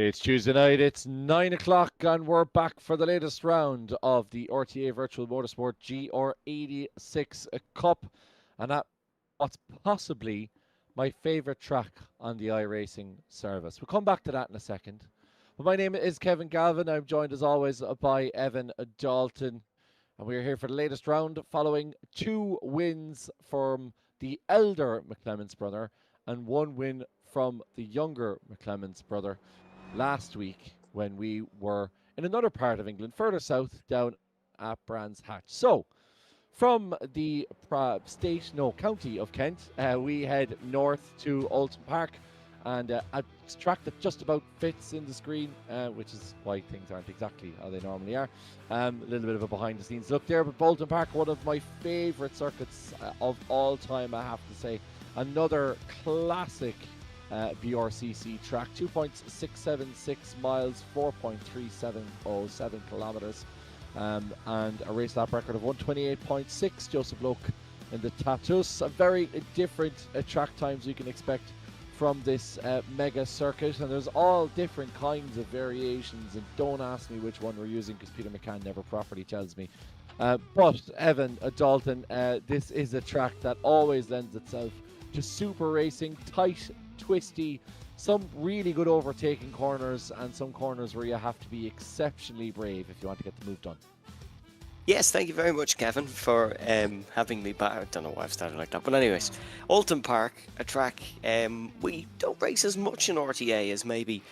It's Tuesday night, it's 9 o'clock, and we're back for the latest round of the RTA Virtual Motorsport GR86 Cup. And at what's possibly my favourite track on the iRacing service. We'll come back to that in a second. But my name is Kevin Galvin. I'm joined as always by Evan Dalton. And we're here for the latest round following 2 wins from the elder McClemens brother and 1 win from the younger McClemens brother last week when we were in another part of England, further south, down at Brands Hatch. So, from the county of Kent, we head north to Oulton Park, and a track that just about fits in the screen, which is why things aren't exactly how they normally are. A little bit of a behind-the-scenes look there, but Oulton Park, one of my favourite circuits of all time, I have to say. Another classic BRCC track, 2.676 miles, 4.3707 kilometers, and a race lap record of 128.6. Joseph Loke in the Tatus. A very different track times you can expect from this mega circuit, and there's all different kinds of variations, and don't ask me which one we're using because Peter McCann never properly tells me. But Evan Dalton, this is a track that always lends itself to super racing, tight, twisty, some really good overtaking corners, and some corners where you have to be exceptionally brave if you want to get the move done. Yes, thank you very much, Kevin, for having me back. I don't know why I've started like that, but anyways, Oulton Park, a track we don't race as much in RTA as maybe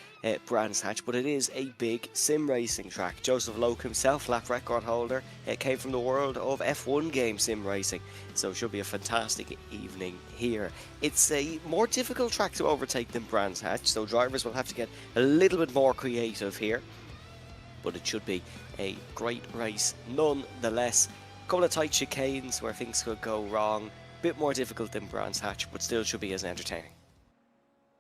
Brands Hatch, but it is a big sim racing track. Joseph Loke himself, lap record holder, came from the world of F1 game sim racing, so it should be a fantastic evening here. It's a more difficult track to overtake than Brands Hatch, so drivers will have to get a little bit more creative here, but it should be a great race nonetheless. A couple of tight chicanes where things could go wrong, a bit more difficult than Brands Hatch, but still should be as entertaining.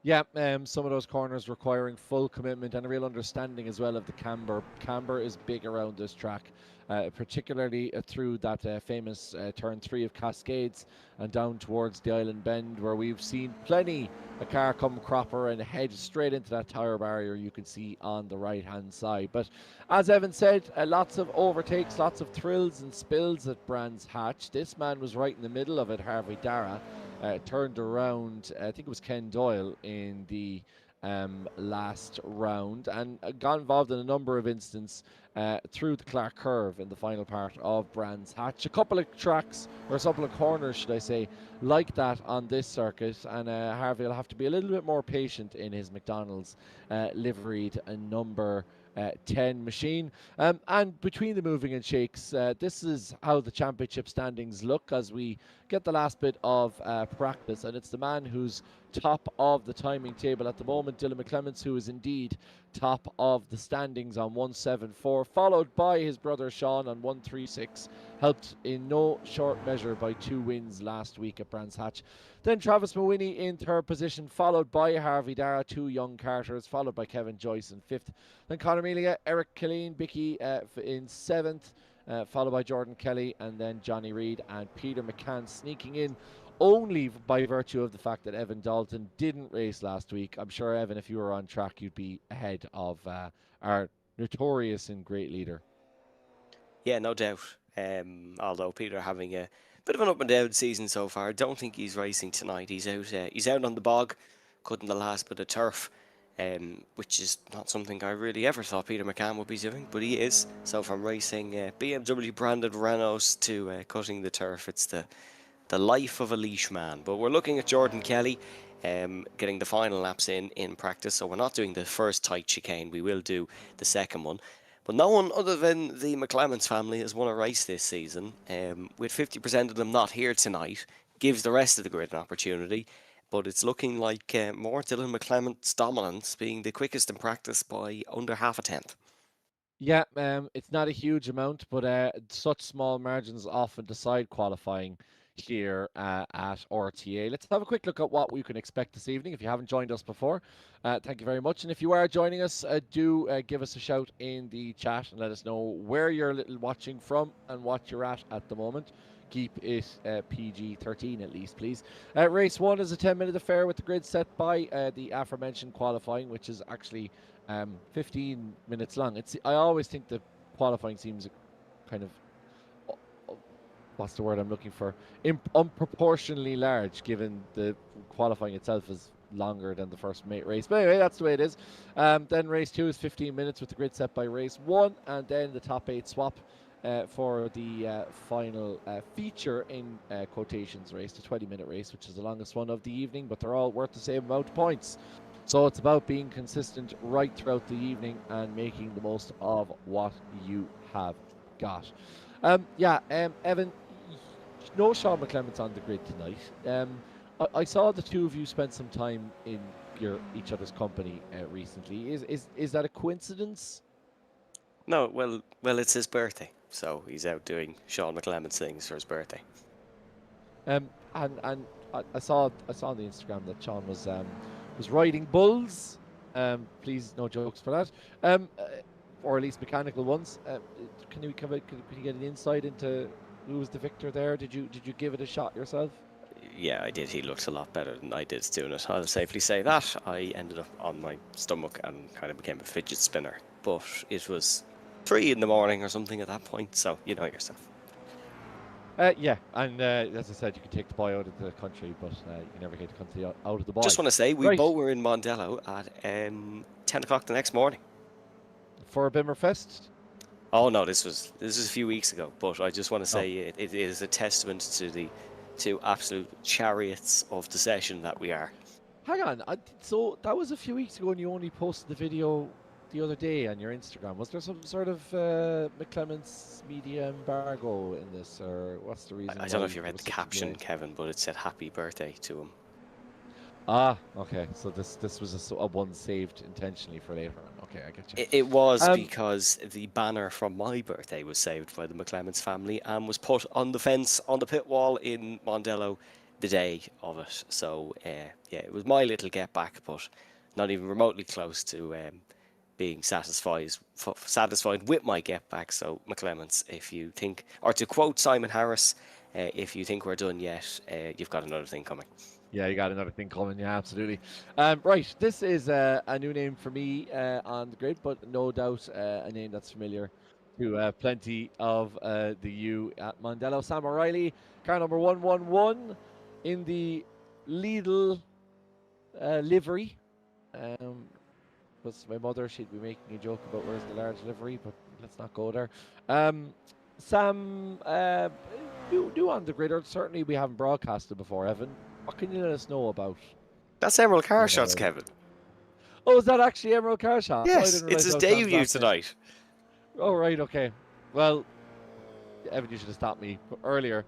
Yeah, some of those corners requiring full commitment and a real understanding as well of the camber. Camber is big around this track, particularly through that famous turn 3 of Cascades and down towards the Island Bend, where we've seen plenty a car come cropper and head straight into that tyre barrier you can see on the right hand side. But as Evan said, lots of overtakes, lots of thrills and spills at Brands Hatch. This man was right in the middle of it, Harvey Dara. Turned around, I think it was Ken Doyle in the last round, and got involved in a number of instances through the Clark Curve in the final part of Brands Hatch. A couple of tracks, or a couple of corners should I say, like that on this circuit, and Harvey will have to be a little bit more patient in his McDonald's liveried number 10 machine. And between the moving and shakes, this is how the championship standings look as we get the last bit of practice, and it's the man who's top of the timing table at the moment, Dylan McClemens, who is indeed top of the standings on 174, followed by his brother Sean on 136, helped in no short measure by 2 wins last week at Brands Hatch. Then Travis Mawhinney in 3rd position, followed by Harvey Dara, 2 young Carters, followed by Kevin Joyce in 5th. Then Conor Melia, Eric Killeen, Bicky in 7th, followed by Jordan Kelly, and then Johnny Reid and Peter McCann sneaking in only by virtue of the fact that Evan Dalton didn't race last week. I'm sure, Evan, if you were on track, you'd be ahead of our notorious and great leader. Yeah, no doubt. Although Peter having a bit of an up and down season so far, I don't think he's racing tonight. He's out on the bog, cutting the last bit of turf, which is not something I really ever thought Peter McCann would be doing, but he is. So from racing BMW branded Renaults to cutting the turf, it's the life of a leash man. But we're looking at Jordan Kelly getting the final laps in practice, so we're not doing the first tight chicane, we will do the second one. But no one other than the McClemens family has won a race this season, with 50% of them not here tonight. Gives the rest of the grid an opportunity, but it's looking like more Dylan McClemens' dominance, being the quickest in practice by under half a tenth. Yeah, it's not a huge amount, but such small margins often decide qualifying here at RTA. Let's have a quick look at what we can expect this evening. If you haven't joined us before, thank you very much. And if you are joining us, do give us a shout in the chat and let us know where you're watching from and what you're at the moment. Keep it PG-13 at least, please. Race 1 is a 10-minute affair with the grid set by the aforementioned qualifying, which is actually 15 minutes long. I always think the qualifying seems kind of what's the word I'm looking for? Unproportionally large, given the qualifying itself is longer than the first race. But anyway, that's the way it is. Then race 2 is 15 minutes with the grid set by race 1, and then the top 8 swap for the final feature in quotations race, the 20-minute race, which is the longest one of the evening, but they're all worth the same amount of points. So it's about being consistent right throughout the evening and making the most of what you have got. Evan, no Sean McClements on the grid tonight. I saw the two of you spent some time in each other's company recently. Is that a coincidence? No, well, it's his birthday, so he's out doing Sean McClement's things for his birthday. And I saw on the Instagram that Sean was riding bulls. Please, no jokes for that. Or at least mechanical ones. Can you get an insight into who was the victor there? Did you give it a shot yourself? Yeah, I did. He looked a lot better than I did doing it. I'll safely say that. I ended up on my stomach and kind of became a fidget spinner. But it was 3 in the morning or something at that point, so you know yourself. Yeah, and as I said, you can take the boy out of the country, but you can never get the country out of the boy. Just want to say, we both were in Mondello at 10 o'clock the next morning. For a Bimmerfest? Oh no, this was a few weeks ago, but I just want to say it is a testament to the two absolute chariots of the session that we are. Hang on, so that was a few weeks ago and you only posted the video the other day on your Instagram. Was there some sort of McClement's media embargo in this, or what's the reason? I don't know if you read the caption, Kevin, but it said happy birthday to him. Ah, okay. So this was a one saved intentionally for later on. Okay, I get you. It was because the banner from my birthday was saved by the McClements family and was put on the fence on the pit wall in Mondello the day of it. So yeah, it was my little get back, but not even remotely close to being satisfied with my get back. So McClements, if you think, or to quote Simon Harris, if you think we're done yet, you've got another thing coming. Yeah, you got another thing coming. Yeah, absolutely. Right, this is a new name for me on the grid, but no doubt a name that's familiar to plenty of the U at Mondello. Sam O'Reilly, car number 111 in the Lidl livery. Was my mother, she'd be making a joke about where's the large livery, but let's not go there. Sam, do on the grid, or certainly we haven't broadcasted before, Evan. What can you let us know about? That's Emerald Car Shots, Kevin. Oh, is that actually Emerald Car Shots? Yes, it's his debut tonight. Oh, right, okay. Well, Evan, you should have stopped me earlier.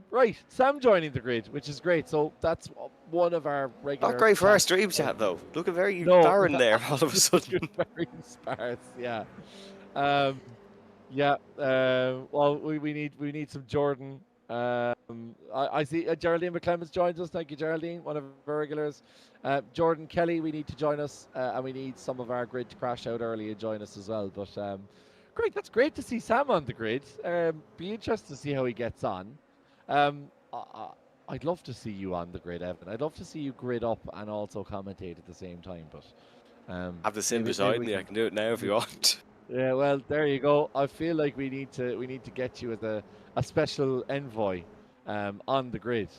Right, Sam joining the grid, which is great. So that's one of our regular... Not great for our stream chat, though. Looking very barren there all of a sudden. Very sparse, yeah. Well, we need some Jordan. I see Geraldine McClements joins us. Thank you, Geraldine, one of our regulars. Jordan Kelly, we need to join us, and we need some of our grid to crash out early and join us as well. But great, that's great to see Sam on the grid. Be interested to see how he gets on. I'd love to see you on the grid, Evan. I'd love to see you grid up and also commentate at the same time. But have the sim beside me. I can do it now if you want. Yeah, well, there you go. I feel like we need to get you as a special envoy on the grid.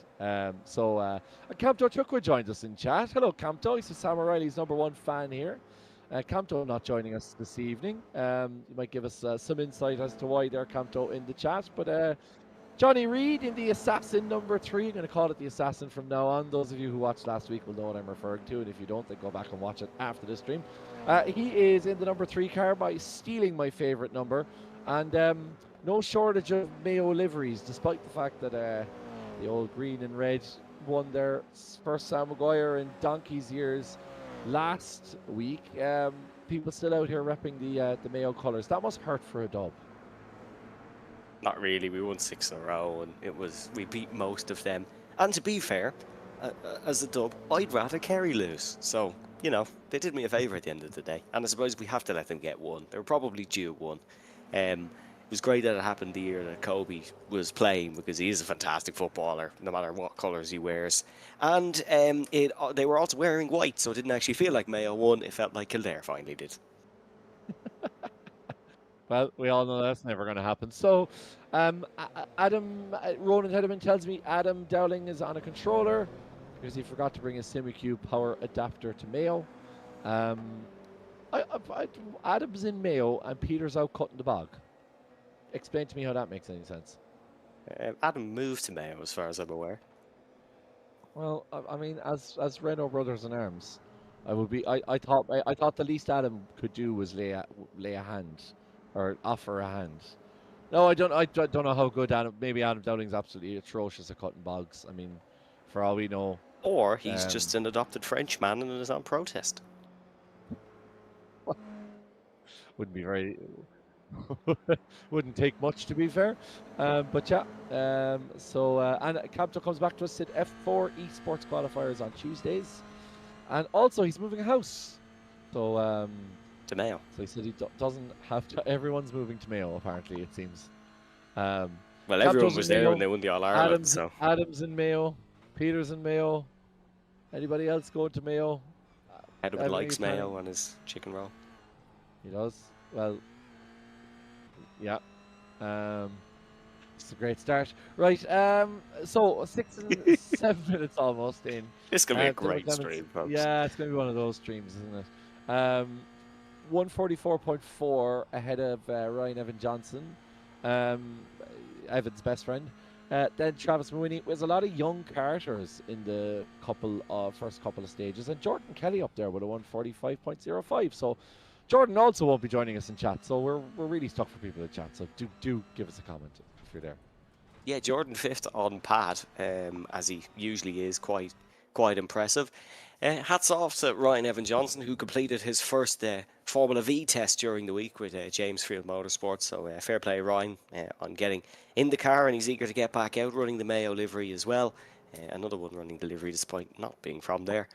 So Camto Chukwa joins us in chat. Hello, Camto. He's Sam O'Reilly's #1 fan here. Camto not joining us this evening. You might give us some insight as to why they're Camto in the chat. But Johnny Reed in the Assassin #3. I'm going to call it the Assassin from now on. Those of you who watched last week will know what I'm referring to. And if you don't, then go back and watch it after the stream. He is in the #3 car by stealing my favourite number. And no shortage of Mayo liveries, despite the fact that the old green and red won their first Sam Maguire in donkey's years last week. People still out here repping the Mayo colours. That must hurt for a dub. Not really. We won 6 in a row, and we beat most of them. And to be fair, as a dub, I'd rather Kerry lose. So, you know, they did me a favour at the end of the day. And I suppose we have to let them get one. They were probably due one. It was great that it happened the year that Kobe was playing, because he is a fantastic footballer, no matter what colours he wears. And they were also wearing white, so it didn't actually feel like Mayo won. It felt like Kildare finally did. Well, we all know that's never going to happen. So, Adam, Ronan Hedeman tells me Adam Dowling is on a controller because he forgot to bring his SimiQ power adapter to Mayo. Um, Adam's in Mayo and Peter's out cutting the bog. Explain to me how that makes any sense. Adam moved to Mayo, as far as I'm aware. Well, I mean, as Renault brothers in arms, I thought the least Adam could do was lay a hand, or offer a hand. No, I don't know how good Adam. Maybe Adam Dowling's absolutely atrocious at cutting bogs. I mean, for all we know. Or he's just an adopted Frenchman and is on protest. Wouldn't be very. Wouldn't take much, to be fair. But yeah. And Capto comes back to us. Said F4 esports qualifiers on Tuesdays, and also he's moving house. So to Mayo. So he said he doesn't have to. Everyone's moving to Mayo, apparently, it seems. Well, everyone was there when they won the All Ireland. Adams in Mayo, Peters in Mayo. Anybody else going to Mayo? Edward likes Mayo on his chicken roll. He does. Well, yeah. It's a great start. Right. So 6 and 7 minutes almost in. It's gonna be a great stream, folks. Yeah, it's gonna be one of those streams, isn't it? 144.4 ahead of Ryan Evan Johnson, Evan's best friend. Then Travis Mooney. There's a lot of young carters in the first couple of stages, and Jordan Kelly up there with a 145.05. So Jordan also won't be joining us in chat. So we're really stuck for people in chat. So do give us a comment if you're there. Yeah, Jordan 5th on pad, as he usually is, quite impressive. Hats off to Ryan Evan Johnson, who completed his first Formula V test during the week with James Field Motorsports. So fair play, Ryan, on getting in the car, and he's eager to get back out running the Mayo livery as well. Another one running the livery despite not being from there.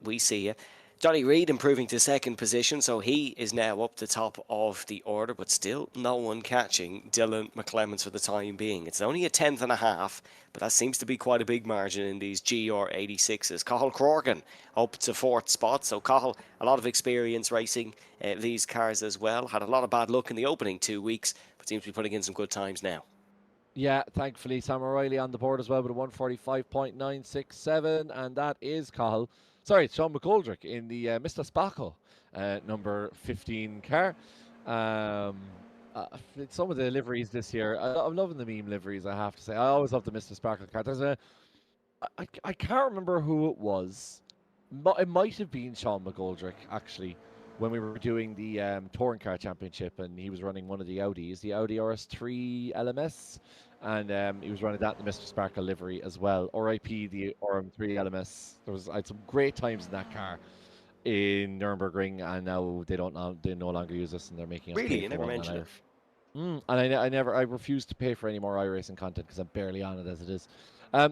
We see you. Johnny Reid improving to second position, so he is now up the top of the order, but still no one catching Dylan McClemens for the time being. It's only a 10th and a half, but that seems to be quite a big margin in these GR86s. Cathal Corgan up to 4th spot, so Cathal, a lot of experience racing these cars as well. Had a lot of bad luck in the opening 2 weeks, but seems to be putting in some good times now. Yeah, thankfully Sam O'Reilly on the board as well with a 145.967, and that is Cathal. Sorry, Sean McGoldrick in the Mr. Spackle number 15 car. Some of the liveries this year, I'm loving the meme liveries, I have to say. I always love the Mr. Sparkle car. I can't remember who it was. It might have been Sean McGoldrick, actually, when we were doing the Touring Car Championship, and he was running one of the Audis, the Audi RS3 LMS. And he was running that in the Mr. Sparkle livery as well. RIP the RM3 LMS. I had some great times in that car in Nürburgring, and now they no longer use us, and they're making us really pay you for never one. mentioned it. I refuse to pay for any more iRacing content because I'm barely on it as it is.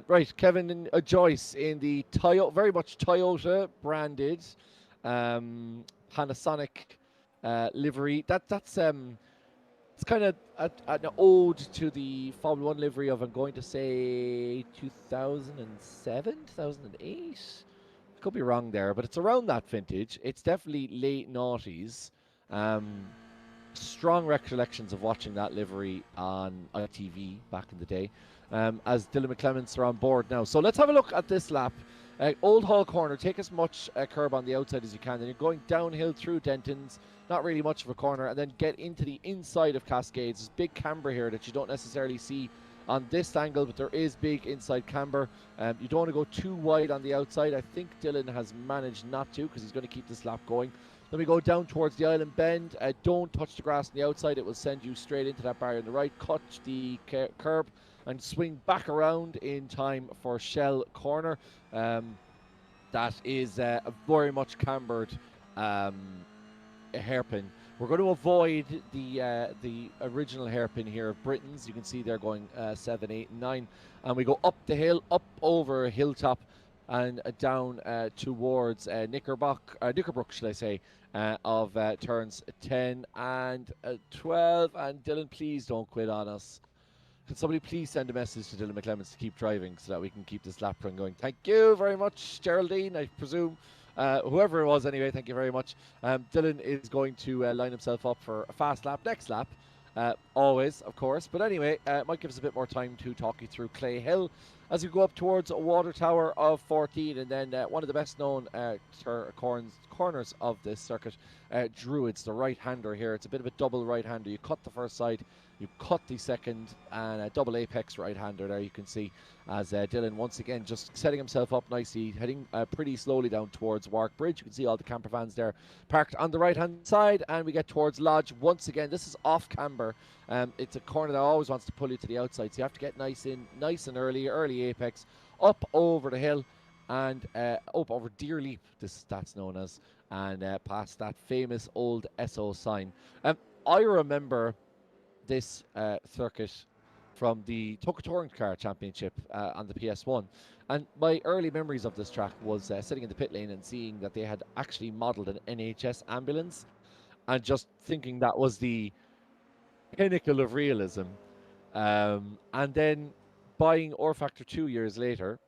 Right, Kevin and Joyce in the very much Toyota branded Panasonic livery. That's it's kind of an ode to the Formula 1 livery of, I'm going to say, 2007, 2008. I could be wrong there, but it's around that vintage. It's definitely late noughties. Strong recollections of watching that livery on ITV back in the day, as Dylan McClemens are on board now. So let's have a look at this lap. Old Hall Corner, take as much curb on the outside as you can. Then you're going downhill through Denton's, not really much of a corner, and then get into the inside of Cascades. There's big camber here that you don't necessarily see on this angle, but there is big inside camber. You don't want to go too wide on the outside. I think Dylan has managed not to, because he's going to keep this lap going. Then we go down towards the island bend. Don't touch the grass on the outside. It will send you straight into that barrier on the right. Cut the curb and swing back around in time for Shell Corner. That is a very much cambered hairpin. We're going to avoid the original hairpin here of Britain's. You can see they're going 7, 8, and 9. And we go up the hill, up over a hilltop, and down towards Knickerbrook, should I say, of turns 10 and 12. And Dylan, please don't quit on us. Can somebody please send a message to Dylan McClemens to keep driving so that we can keep this lap run going? Thank you very much, Geraldine, I presume. Whoever it was, anyway, thank you very much. Dylan is going to line himself up for a fast lap next lap. Always, of course. But anyway, it might give us a bit more time to talk you through Clay Hill as we go up towards a water tower of 14. And then one of the best known corners of this circuit, Druids, the right-hander here. It's a bit of a double right-hander. You cut the first side, you cut the second, and a double apex right-hander there you can see as Dylan once again just setting himself up nicely, heading pretty slowly down towards Wark Bridge. You can see all the camper vans there parked on the right-hand side, and we get towards Lodge once again. This is off camber. It's a corner that always wants to pull you to the outside, so you have to get nice and early apex, up over the hill, and up over Deer Leap, that's known as, and past that famous old SO sign. I remember this circuit from the Tucker Touring Car Championship on the PS1. And my early memories of this track was sitting in the pit lane and seeing that they had actually modelled an NHS ambulance and just thinking that was the pinnacle of realism. And then buying Or Factor 2 years later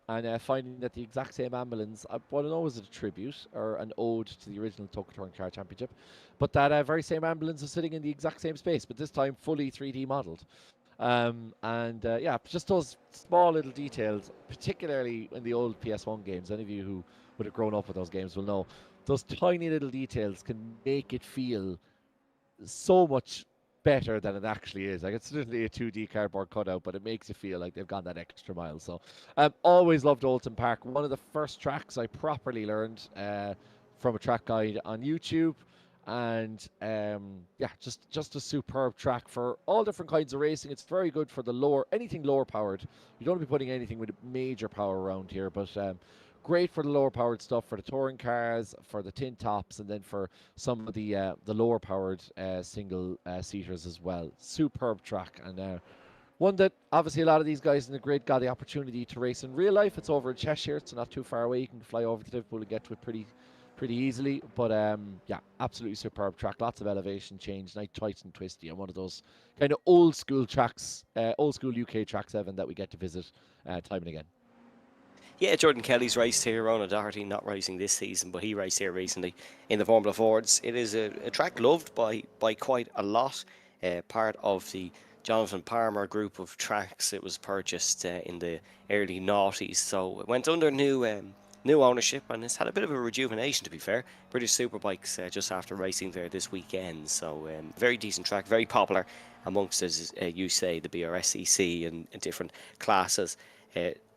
and finding that the exact same ambulance, I don't know, was it a tribute or an ode to the original Tucker Touring Car Championship, but that very same ambulance was sitting in the exact same space, but this time fully 3D modelled. Yeah, just those small little details, particularly in the old PS1 games. Any of you who would have grown up with those games will know those tiny little details can make it feel so much better than it actually is. Like, it's literally a 2D cardboard cutout, but it makes you feel like they've gone that extra mile. So always loved Oulton Park. One of the first tracks I properly learned from a track guide on YouTube. And yeah, just a superb track for all different kinds of racing. It's very good for the anything lower powered. You don't want to be putting anything with major power around here, but great for the lower powered stuff, for the touring cars, for the tin tops, and then for some of the lower powered single seaters as well. Superb track, and one that obviously a lot of these guys in the grid got the opportunity to race in real life. It's over in Cheshire. It's not too far away. You can fly over to Liverpool and get to it pretty easily. But yeah, absolutely superb track. Lots of elevation change, nice, tight and twisty, and one of those kind of old school tracks, old school UK tracks, Evan, that we get to visit time and again. Yeah, Jordan Kelly's raced here. Ronan Doherty not racing this season, but he raced here recently in the Formula Fords. It is a track loved by quite a lot. Part of the Jonathan Palmer group of tracks. It was purchased in the early noughties, so it went under new ownership, and it's had a bit of a rejuvenation, to be fair. British Superbikes just after racing there this weekend, so very decent track, very popular amongst, as you say, the BRSCC and different classes.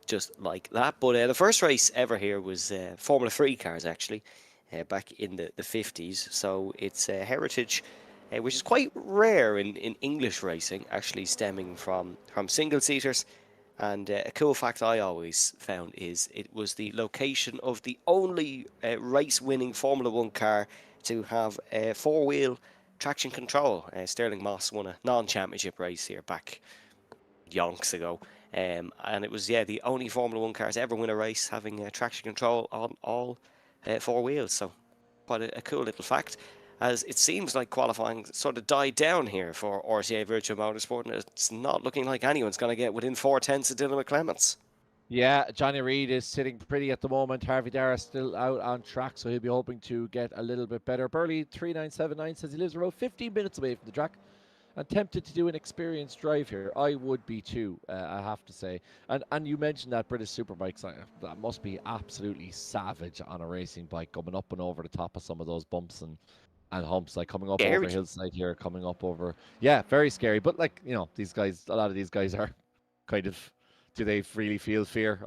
Just like that. But the first race ever here was Formula 3 cars, actually, back in the 50s. So it's a heritage which is quite rare in English racing, actually stemming from single-seaters. And a cool fact I always found is it was the location of the only race-winning Formula 1 car to have four-wheel traction control. Sterling Moss won a non-championship race here back yonks ago. And it was, yeah, the only Formula 1 cars ever win a race having traction control on all four wheels. So quite a cool little fact, as it seems like qualifying sort of died down here for RTA Virtual Motorsport, and it's not looking like anyone's going to get within 4/10 of Dylan McClemens. Yeah, Johnny Reid is sitting pretty at the moment. Harvey Dara still out on track, so he'll be hoping to get a little bit better. Burley 3979 says he lives around 15 minutes away from the track. I'm tempted to do an experienced drive here. I would be too, I have to say. And you mentioned that British Superbikes. That must be absolutely savage on a racing bike, coming up and over the top of some of those bumps and humps, like coming up Scary. over hillside here, coming up over. Yeah, very scary. But like, you know, these guys, a lot of these guys are kind of, do they really feel fear?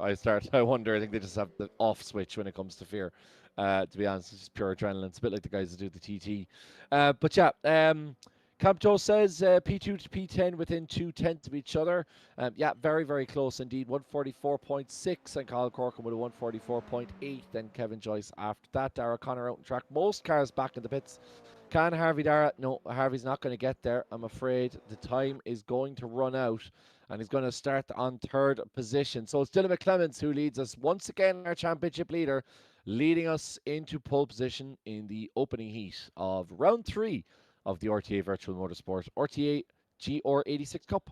I wonder. I think they just have the off switch when it comes to fear. To be honest, it's just pure adrenaline. It's a bit like the guys that do the TT. But yeah, Campto says P2 to P10 within 2/10 of each other. Yeah, very, very close indeed. 144.6 and Kyle Corkin with a 144.8. Then Kevin Joyce after that. Dara Connor out on track. Most cars back in the pits. Can Harvey Dara? No, Harvey's not going to get there. I'm afraid the time is going to run out and he's going to start on third position. So it's Dylan McClements who leads us once again, our championship leader, leading us into pole position in the opening heat of round 3 of the RTA Virtual Motorsport RTA GR86 Cup.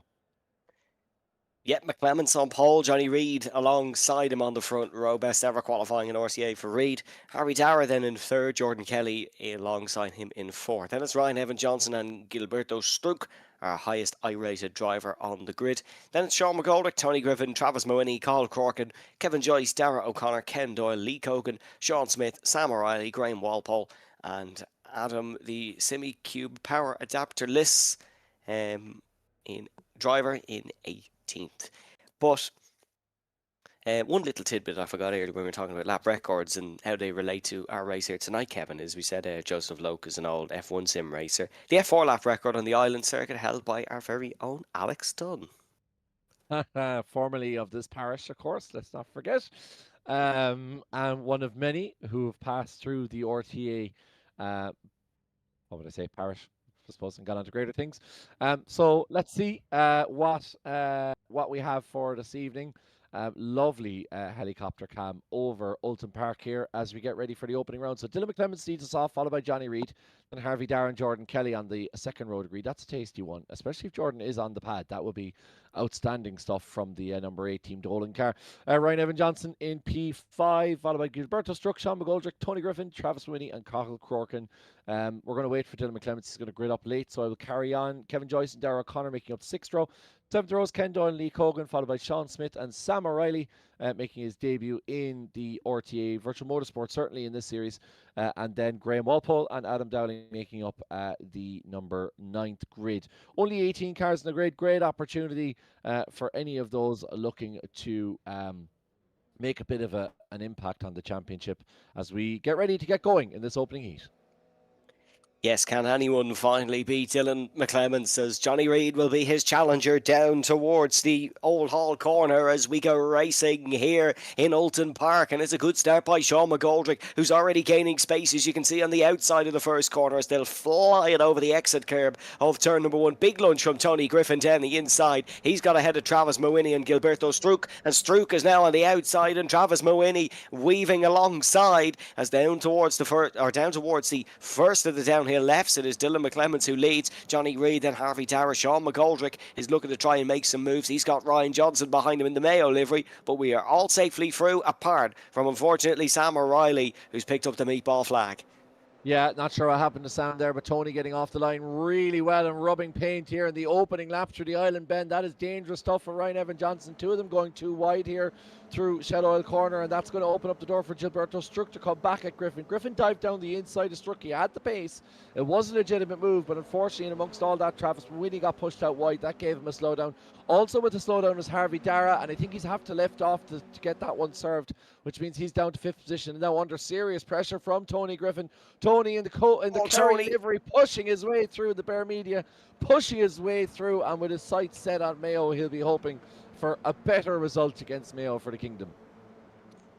Yeah, McClements on pole, Johnny Reid alongside him on the front row, best ever qualifying in RCA for Reid. Harvey Dara then in third, Jordan Kelly alongside him in fourth. Then it's Ryan Evan-Johnson and Gilberto Struck, our highest I-rated driver on the grid. Then it's Sean McGoldrick, Tony Griffin, Travis Mooney, Carl Corkin, Kevin Joyce, Dara O'Connor, Ken Doyle, Lee Cogan, Sean Smith, Sam O'Reilly, Graham Walpole, and Adam, the Semi-Cube Power Adapterless in driver in 18th. But one little tidbit I forgot earlier when we were talking about lap records and how they relate to our race here tonight, Kevin, is we said Joseph Loke is an old F1 sim racer. The F4 lap record on the island circuit held by our very own Alex Dunn. Formerly of this parish, of course, let's not forget. And one of many who have passed through the RTA, what would I say, parish, I suppose, and got on to greater things. So let's see what we have for this evening. Lovely helicopter cam over Oulton Park here as we get ready for the opening round. So Dylan McClements leads us off, followed by Johnny Reid, and Harvey Dara and Jordan Kelly on the second row degree. That's a tasty one, especially if Jordan is on the pad. That would be outstanding stuff from the number 8 Team Dolan car. Ryan Evan-Johnson in P5, followed by Gilberto Struck, Sean McGoldrick, Tony Griffin, Travis Winnie, and Cathal Corkin. We're going to wait for Dylan McClements. He's going to grid up late, so I will carry on. Kevin Joyce and Dara O'Connor making up the 6th row. 7th row is Ken Doyle and Lee Cogan, followed by Sean Smith and Sam O'Reilly, making his debut in the RTA Virtual Motorsport, certainly in this series. And then Graham Walpole and Adam Dowling making up the number 9th grid. Only 18 cars in the grid. Great opportunity for any of those looking to make a bit of an impact on the championship as we get ready to get going in this opening heat. Yes, can anyone finally beat Dylan McClements as Johnny Reid will be his challenger down towards the Old Hall corner as we go racing here in Oulton Park. And it's a good start by Sean McGoldrick, who's already gaining space, as you can see on the outside of the first corner as they'll fly it over the exit curb of turn number 1. Big lunge from Tony Griffin down the inside. He's got ahead of Travis Mooney and Gilberto Struck, and Struck is now on the outside, and Travis Mooney weaving alongside as down towards the first of the downhill lefts. It is Dylan McClements who leads. Johnny Reid and Harvey Dara. Sean McGoldrick is looking to try and make some moves. He's got Ryan Johnson behind him in the Mayo livery, but we are all safely through, apart from, unfortunately, Sam O'Reilly, who's picked up the meatball flag. Yeah, not sure what happened to Sam there, but Tony getting off the line really well and rubbing paint here in the opening lap through the island bend. That is dangerous stuff for Ryan Evan-Johnson. 2 of them going too wide here through Shell Oil corner, and that's going to open up the door for Gilberto Struck to come back at Griffin. Griffin dived down the inside of Struck. He had the pace. It was a legitimate move, but unfortunately, in amongst all that, Travis Winnie got pushed out wide. That gave him a slowdown. Also with the slowdown was Harvey Dara, and I think he's have to lift off to get that one served, which means he's down to 5th position. Now under serious pressure from Tony Griffin. Tony in the Kerry livery, pushing his way through the Bear Media, pushing his way through, and with his sights set on Mayo, he'll be hoping for a better result against Mayo for the Kingdom.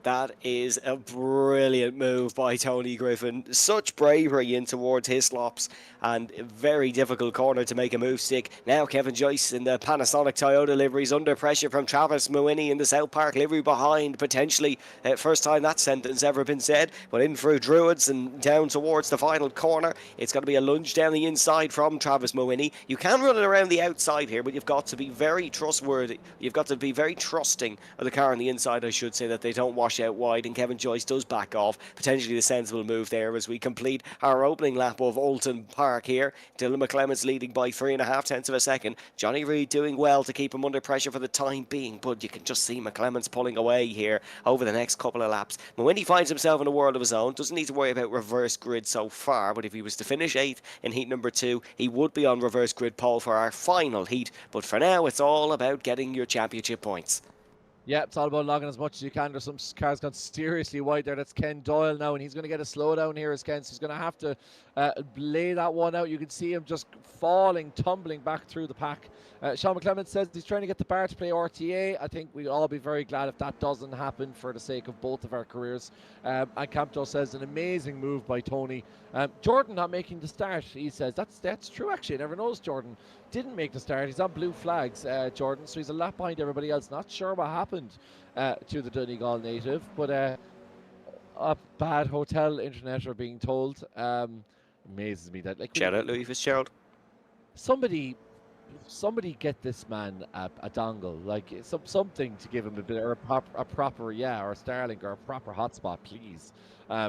That is a brilliant move by Tony Griffin. Such bravery in towards Hislops, and a very difficult corner to make a move stick. Now Kevin Joyce in the Panasonic Toyota liveries under pressure from Travis Mooney in the South Park livery behind. Potentially first time that sentence ever been said, but in through Druids and down towards the final corner. It's going to be a lunge down the inside from Travis Mooney. You can run it around the outside here, but you've got to be very trustworthy. You've got to be very trusting of the car on the inside, I should say, that they don't wash out wide, and Kevin Joyce does back off. Potentially the sensible move there as we complete our opening lap of Oulton Park here. Dylan McClements leading by 3.5 tenths of a second. Johnny Reid doing well to keep him under pressure for the time being, but you can just see McClements pulling away here over the next couple of laps. But when he finds himself in a world of his own, doesn't need to worry about reverse grid so far, but if he was to finish 8th in heat number 2, he would be on reverse grid pole for our final heat. But for now, it's all about getting your championship points. Yeah, it's all about logging as much as you can. There's some cars gone seriously wide there. That's Ken Doyle now, and he's going to get a slowdown here as Ken. So he's going to have to lay that one out. You can see him just falling, tumbling back through the pack. Sean McClement says he's trying to get the bar to play RTA. I think we'd all be very glad if that doesn't happen for the sake of both of our careers. And Campto says an amazing move by Tony. Jordan not making the start, he says. That's true, actually. I never noticed Jordan didn't make the start. He's on blue flags, Jordan, so he's a lap behind everybody else. Not sure what happened to the Donegal native, but a bad hotel internet are being told. Amazes me that, like, Shout out Louis Fitzgerald. somebody get this man a dongle, like something to give him a bit, or a proper, yeah, or a Starlink or a proper hotspot, please,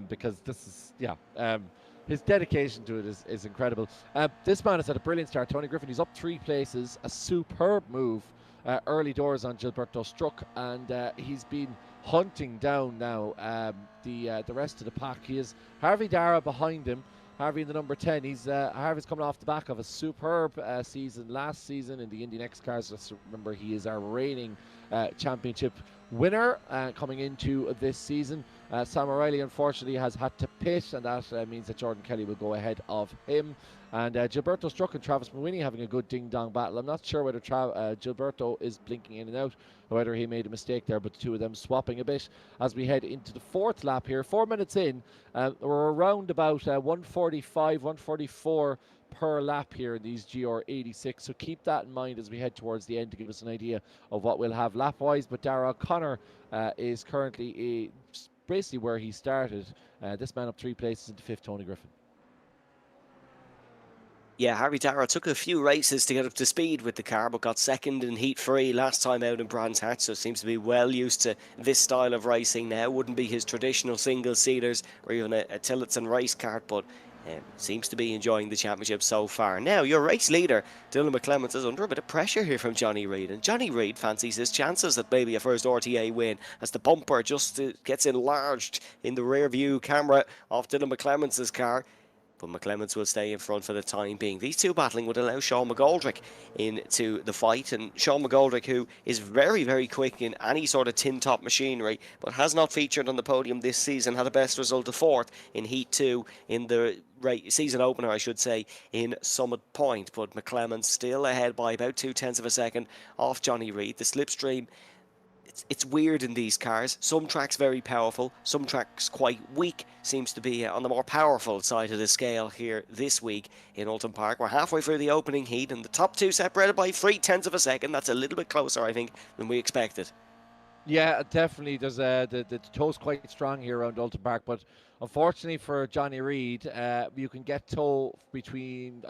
because this is, yeah, his dedication to it is incredible. This man has had a brilliant start. Tony Griffin, he's up 3 places, a superb move early doors on Gilberto Struck, and he's been hunting down now the rest of the pack. He is Harvey Dara behind him. Harvey in the number 10. Harvey's coming off the back of a superb season last season in the Indy Next cars. Just remember, he is our reigning championship winner coming into this season. Sam O'Reilly unfortunately has had to pit, and that means that Jordan Kelly will go ahead of him. And Gilberto Struck and Travis McWhinney having a good ding-dong battle. I'm not sure whether Gilberto is blinking in and out, or whether he made a mistake there, but the two of them swapping a bit as we head into the 4th lap here. 4 minutes in, we're around about 145, 144 per lap here in these GR86, so keep that in mind as we head towards the end to give us an idea of what we'll have lap-wise. But Dara O'Connor is currently basically where he started. This man up 3 places into 5th, Tony Griffin. Yeah, Harvey Dara took a few races to get up to speed with the car, but got second in Heat 3 last time out in Brands Hatch, so seems to be well used to this style of racing now. Wouldn't be his traditional single-seaters or even a Tillotson race cart, but seems to be enjoying the championship so far. Now, your race leader, Dylan McClements, is under a bit of pressure here from Johnny Reid, and Johnny Reid fancies his chances at maybe a first RTA win as the bumper just gets enlarged in the rear view camera of Dylan McClements' car. But McClements will stay in front for the time being. These two battling would allow Sean McGoldrick into the fight, and Sean McGoldrick, who is very, very quick in any sort of tin-top machinery, but has not featured on the podium this season, had a best result of 4th in Heat 2 in the season opener, I should say, in Summit Point. But McClements still ahead by about 0.2 of a second off Johnny Reid. The slipstream, it's weird in these cars. Some tracks very powerful, some tracks quite weak. Seems to be on the more powerful side of the scale here this week in Oulton Park. We're halfway through the opening heat, and the top 2 separated by 0.3 of a second. That's a little bit closer, I think, than we expected. Yeah, definitely. There's the toe's quite strong here around Oulton Park, but unfortunately for Johnny Reid, you can get toe between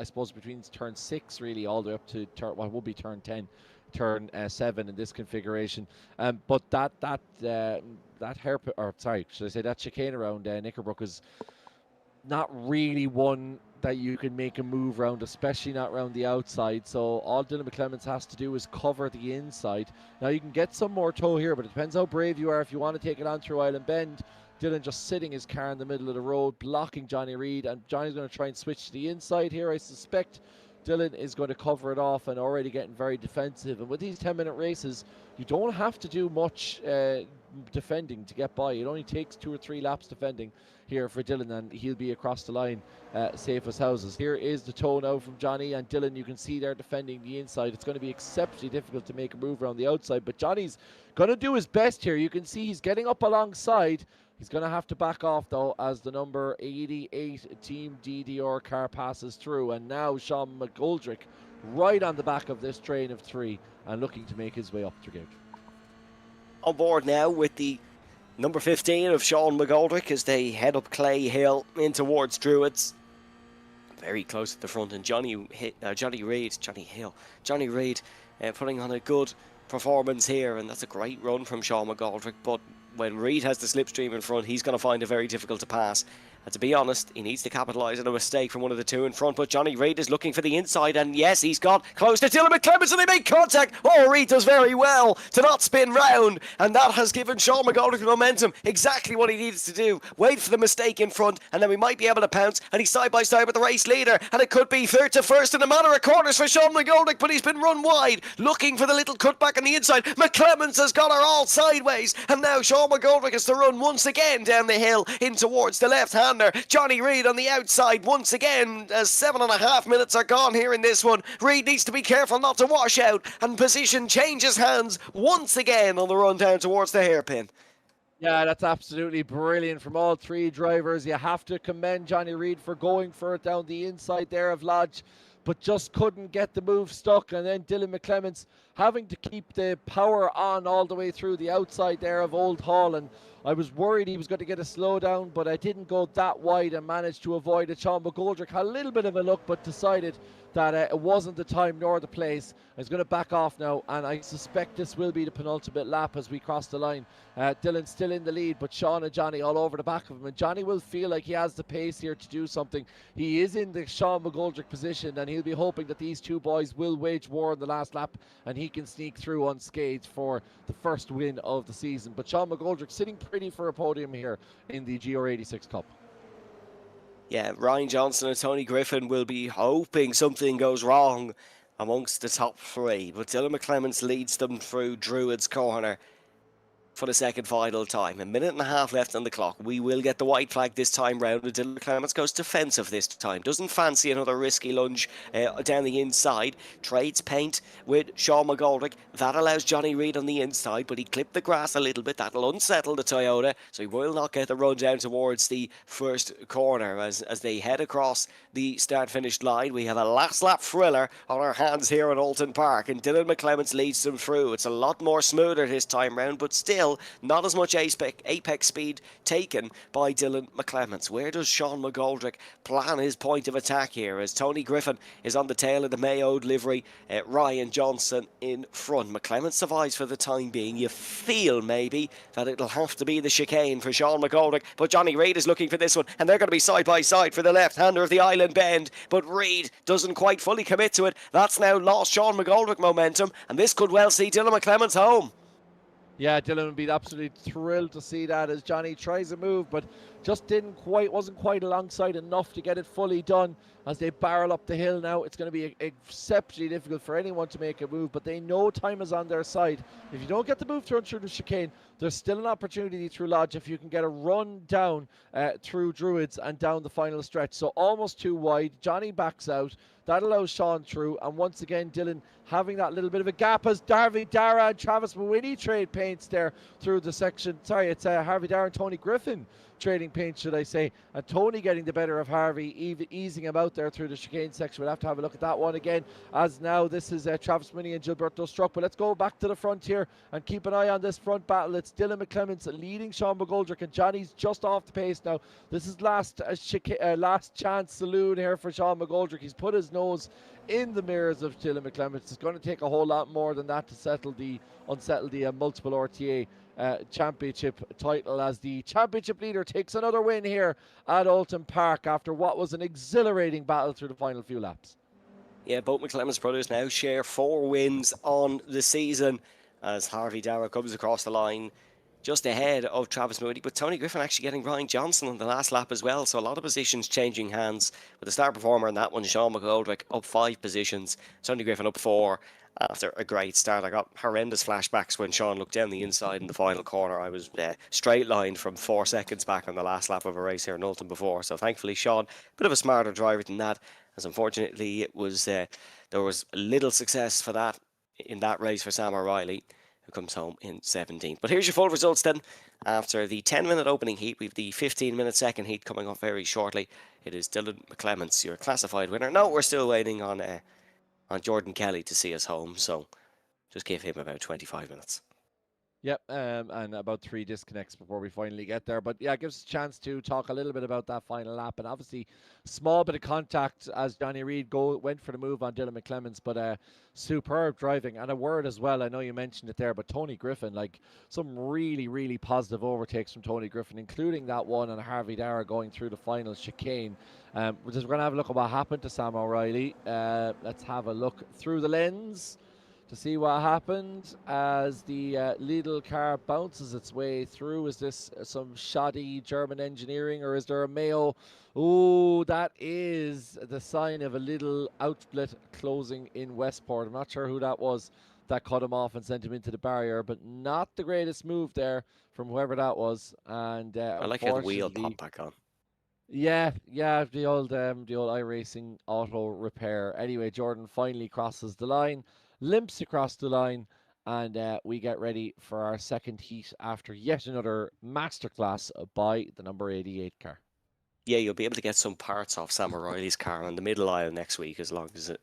turn 6 really all the way up to what would be turn 10. Turn 7 in this configuration, but that hairpin, or sorry, should I say that chicane around Knickerbrook is not really one that you can make a move around, especially not around the outside. So all Dylan McClements has to do is cover the inside. Now you can get some more toe here, but it depends how brave you are. If you want to take it on through Island Bend, Dylan just sitting his car in the middle of the road, blocking Johnny Reid, and Johnny's going to try and switch to the inside here. I suspect Dylan is going to cover it off and already getting very defensive. And with these 10-minute races, you don't have to do much defending to get by. It only takes 2 or 3 laps defending here for Dylan, and he'll be across the line safe as houses. Here is the toe now from Johnny, and Dylan, you can see they're defending the inside. It's going to be exceptionally difficult to make a move around the outside, but Johnny's going to do his best here. You can see he's getting up alongside. He's going to have to back off, though, as the number 88 Team DDR car passes through. And now Sean McGoldrick right on the back of this train of 3 and looking to make his way up the gate. On board now with the number 15 of Sean McGoldrick as they head up Clay Hill in towards Druids. Very close at the front, and Johnny Reid putting on a good performance here, and that's a great run from Sean McGoldrick. But when Reid has the slipstream in front, he's going to find it very difficult to pass And to be honest, he needs to capitalise on a mistake from one of the two in front. But Johnny Reid is looking for the inside, and yes, he's got close to Dylan McClements, and they make contact. Oh, Reid does very well to not spin round, and that has given Sean McGoldrick momentum. Exactly what he needs to do. Wait for the mistake in front, and then we might be able to pounce. And he's side by side with the race leader, and it could be third to first in a matter of corners for Sean McGoldrick, but he's been run wide, looking for the little cutback on the inside. McClements has got her all sideways, and now Sean McGoldrick has to run once again down the hill in towards the left-hander. Johnny Reid on the outside once again, as 7.5 minutes are gone here in this one. Reid needs to be careful not to wash out, and position changes hands once again on the run down towards the hairpin. Yeah, that's absolutely brilliant from all three drivers. You have to commend Johnny Reid for going for it down the inside there of Lodge, but just couldn't get the move stuck. And then Dylan McClements having to keep the power on all the way through the outside there of Old Hall. And I was worried he was going to get a slowdown, but I didn't go that wide and managed to avoid it. Sean McGoldrick had a little bit of a look, but decided that it wasn't the time nor the place. He's going to back off now, and I suspect this will be the penultimate lap as we cross the line. Dylan's still in the lead, but Sean and Johnny all over the back of him, and Johnny will feel like he has the pace here to do something. He is in the Sean McGoldrick position, and he'll be hoping that these two boys will wage war in the last lap, and he can sneak through unscathed for the first win of the season. But Sean McGoldrick sitting pretty for a podium here in the GR86 Cup. Yeah, Ryan Johnson and Tony Griffin will be hoping something goes wrong amongst the top three, but Dylan McClements leads them through Druids Corner for the second final time. 1.5 minutes left on the clock. We will get the white flag this time round, and Dylan McClements goes defensive this time. Doesn't fancy another risky lunge down the inside. Trades paint with Sean McGoldrick. That allows Johnny Reid on the inside, but he clipped the grass a little bit. That'll unsettle the Toyota, so he will not get the run down towards the first corner as they head across the start-finish line. We have a last lap thriller on our hands here at Oulton Park, and Dylan McClements leads them through. It's a lot more smoother this time round, but still not as much apex speed taken by Dylan McClements. Where does Sean McGoldrick plan his point of attack here, as Tony Griffin is on the tail of the Mayoed livery, Ryan Johnson in front. McClements survives for the time being. You feel maybe that it'll have to be the chicane for Sean McGoldrick, but Johnny Reid is looking for this one, and they're going to be side by side for the left-hander of the Island Bend, but Reid doesn't quite fully commit to it. That's now lost Sean McGoldrick momentum, and this could well see Dylan McClements home. Yeah, Dylan would be absolutely thrilled to see that as Johnny tries a move, but just wasn't quite alongside enough to get it fully done. As they barrel up the hill now, it's going to be exceptionally difficult for anyone to make a move, but they know time is on their side. If you don't get the move through the chicane, there's still an opportunity through Lodge if you can get a run down through Druids and down the final stretch. So almost too wide. Johnny backs out. That allows Sean through, and once again Dylan having that little bit of a gap as Harvey Dara and Travis Mawhinney trade paints there through the section. Sorry, it's Harvey Dara and Tony Griffin trading paint, should I say, and Tony getting the better of Harvey, easing him out there through the chicane section. We'll have to have a look at that one again, as now this is Travis Mawhinney and Gilberto Struck. But let's go back to the front here and keep an eye on this front battle. It's Dylan McClements leading Sean McGoldrick, and Johnny's just off the pace now. This is last chance saloon here for Sean McGoldrick. He's put his nose in the mirrors of Dylan McClements. It's going to take a whole lot more than that to unsettle the multiple RTA championship title, as the championship leader takes another win here at Oulton Park after what was an exhilarating battle through the final few laps. Yeah, both McClements brothers now share 4 wins on the season, as Harvey Dara comes across the line just ahead of Travis Mawhinney, but Tony Griffin actually getting Ryan Johnson on the last lap as well, so a lot of positions changing hands, with the star performer in that one, Sean McGoldrick, up 5 positions, Tony Griffin up 4 after a great start. I got horrendous flashbacks when Sean looked down the inside in the final corner. I was straight lined from 4 seconds back on the last lap of a race here in Oulton before, so thankfully Sean, a bit of a smarter driver than that, as unfortunately it was there was little success for that in that race for Sam O'Reilly, who comes home in 17th. But here's your full results then. After the 10-minute opening heat, we've the 15-minute second heat coming up very shortly. It is Dylan McClements, your classified winner. No, we're still waiting on Jordan Kelly to see us home, so just give him about 25 minutes. Yep, and about 3 disconnects before we finally get there. But yeah, it gives us a chance to talk a little bit about that final lap. And obviously, small bit of contact as Johnny Reid went for the move on Dylan McClemens, but superb driving. And a word as well, I know you mentioned it there, but Tony Griffin, like some really, really positive overtakes from Tony Griffin, including that one on Harvey Dara going through the final chicane. We're going to have a look at what happened to Sam O'Reilly. Let's have a look through the lens to see what happened as the Lidl car bounces its way through. Is this some shoddy German engineering, or is there a Mayo? Oh, that is the sign of a Lidl outlet closing in Westport. I'm not sure who that was that cut him off and sent him into the barrier, but not the greatest move there from whoever that was. And I like how the wheel unfortunately, popped back on. yeah, the old iRacing auto repair. Anyway, Jordan finally crosses the line, limps across the line, and we get ready for our second heat after yet another masterclass by the number 88 car. Yeah, you'll be able to get some parts off Sam O'Reilly's car on the middle aisle next week,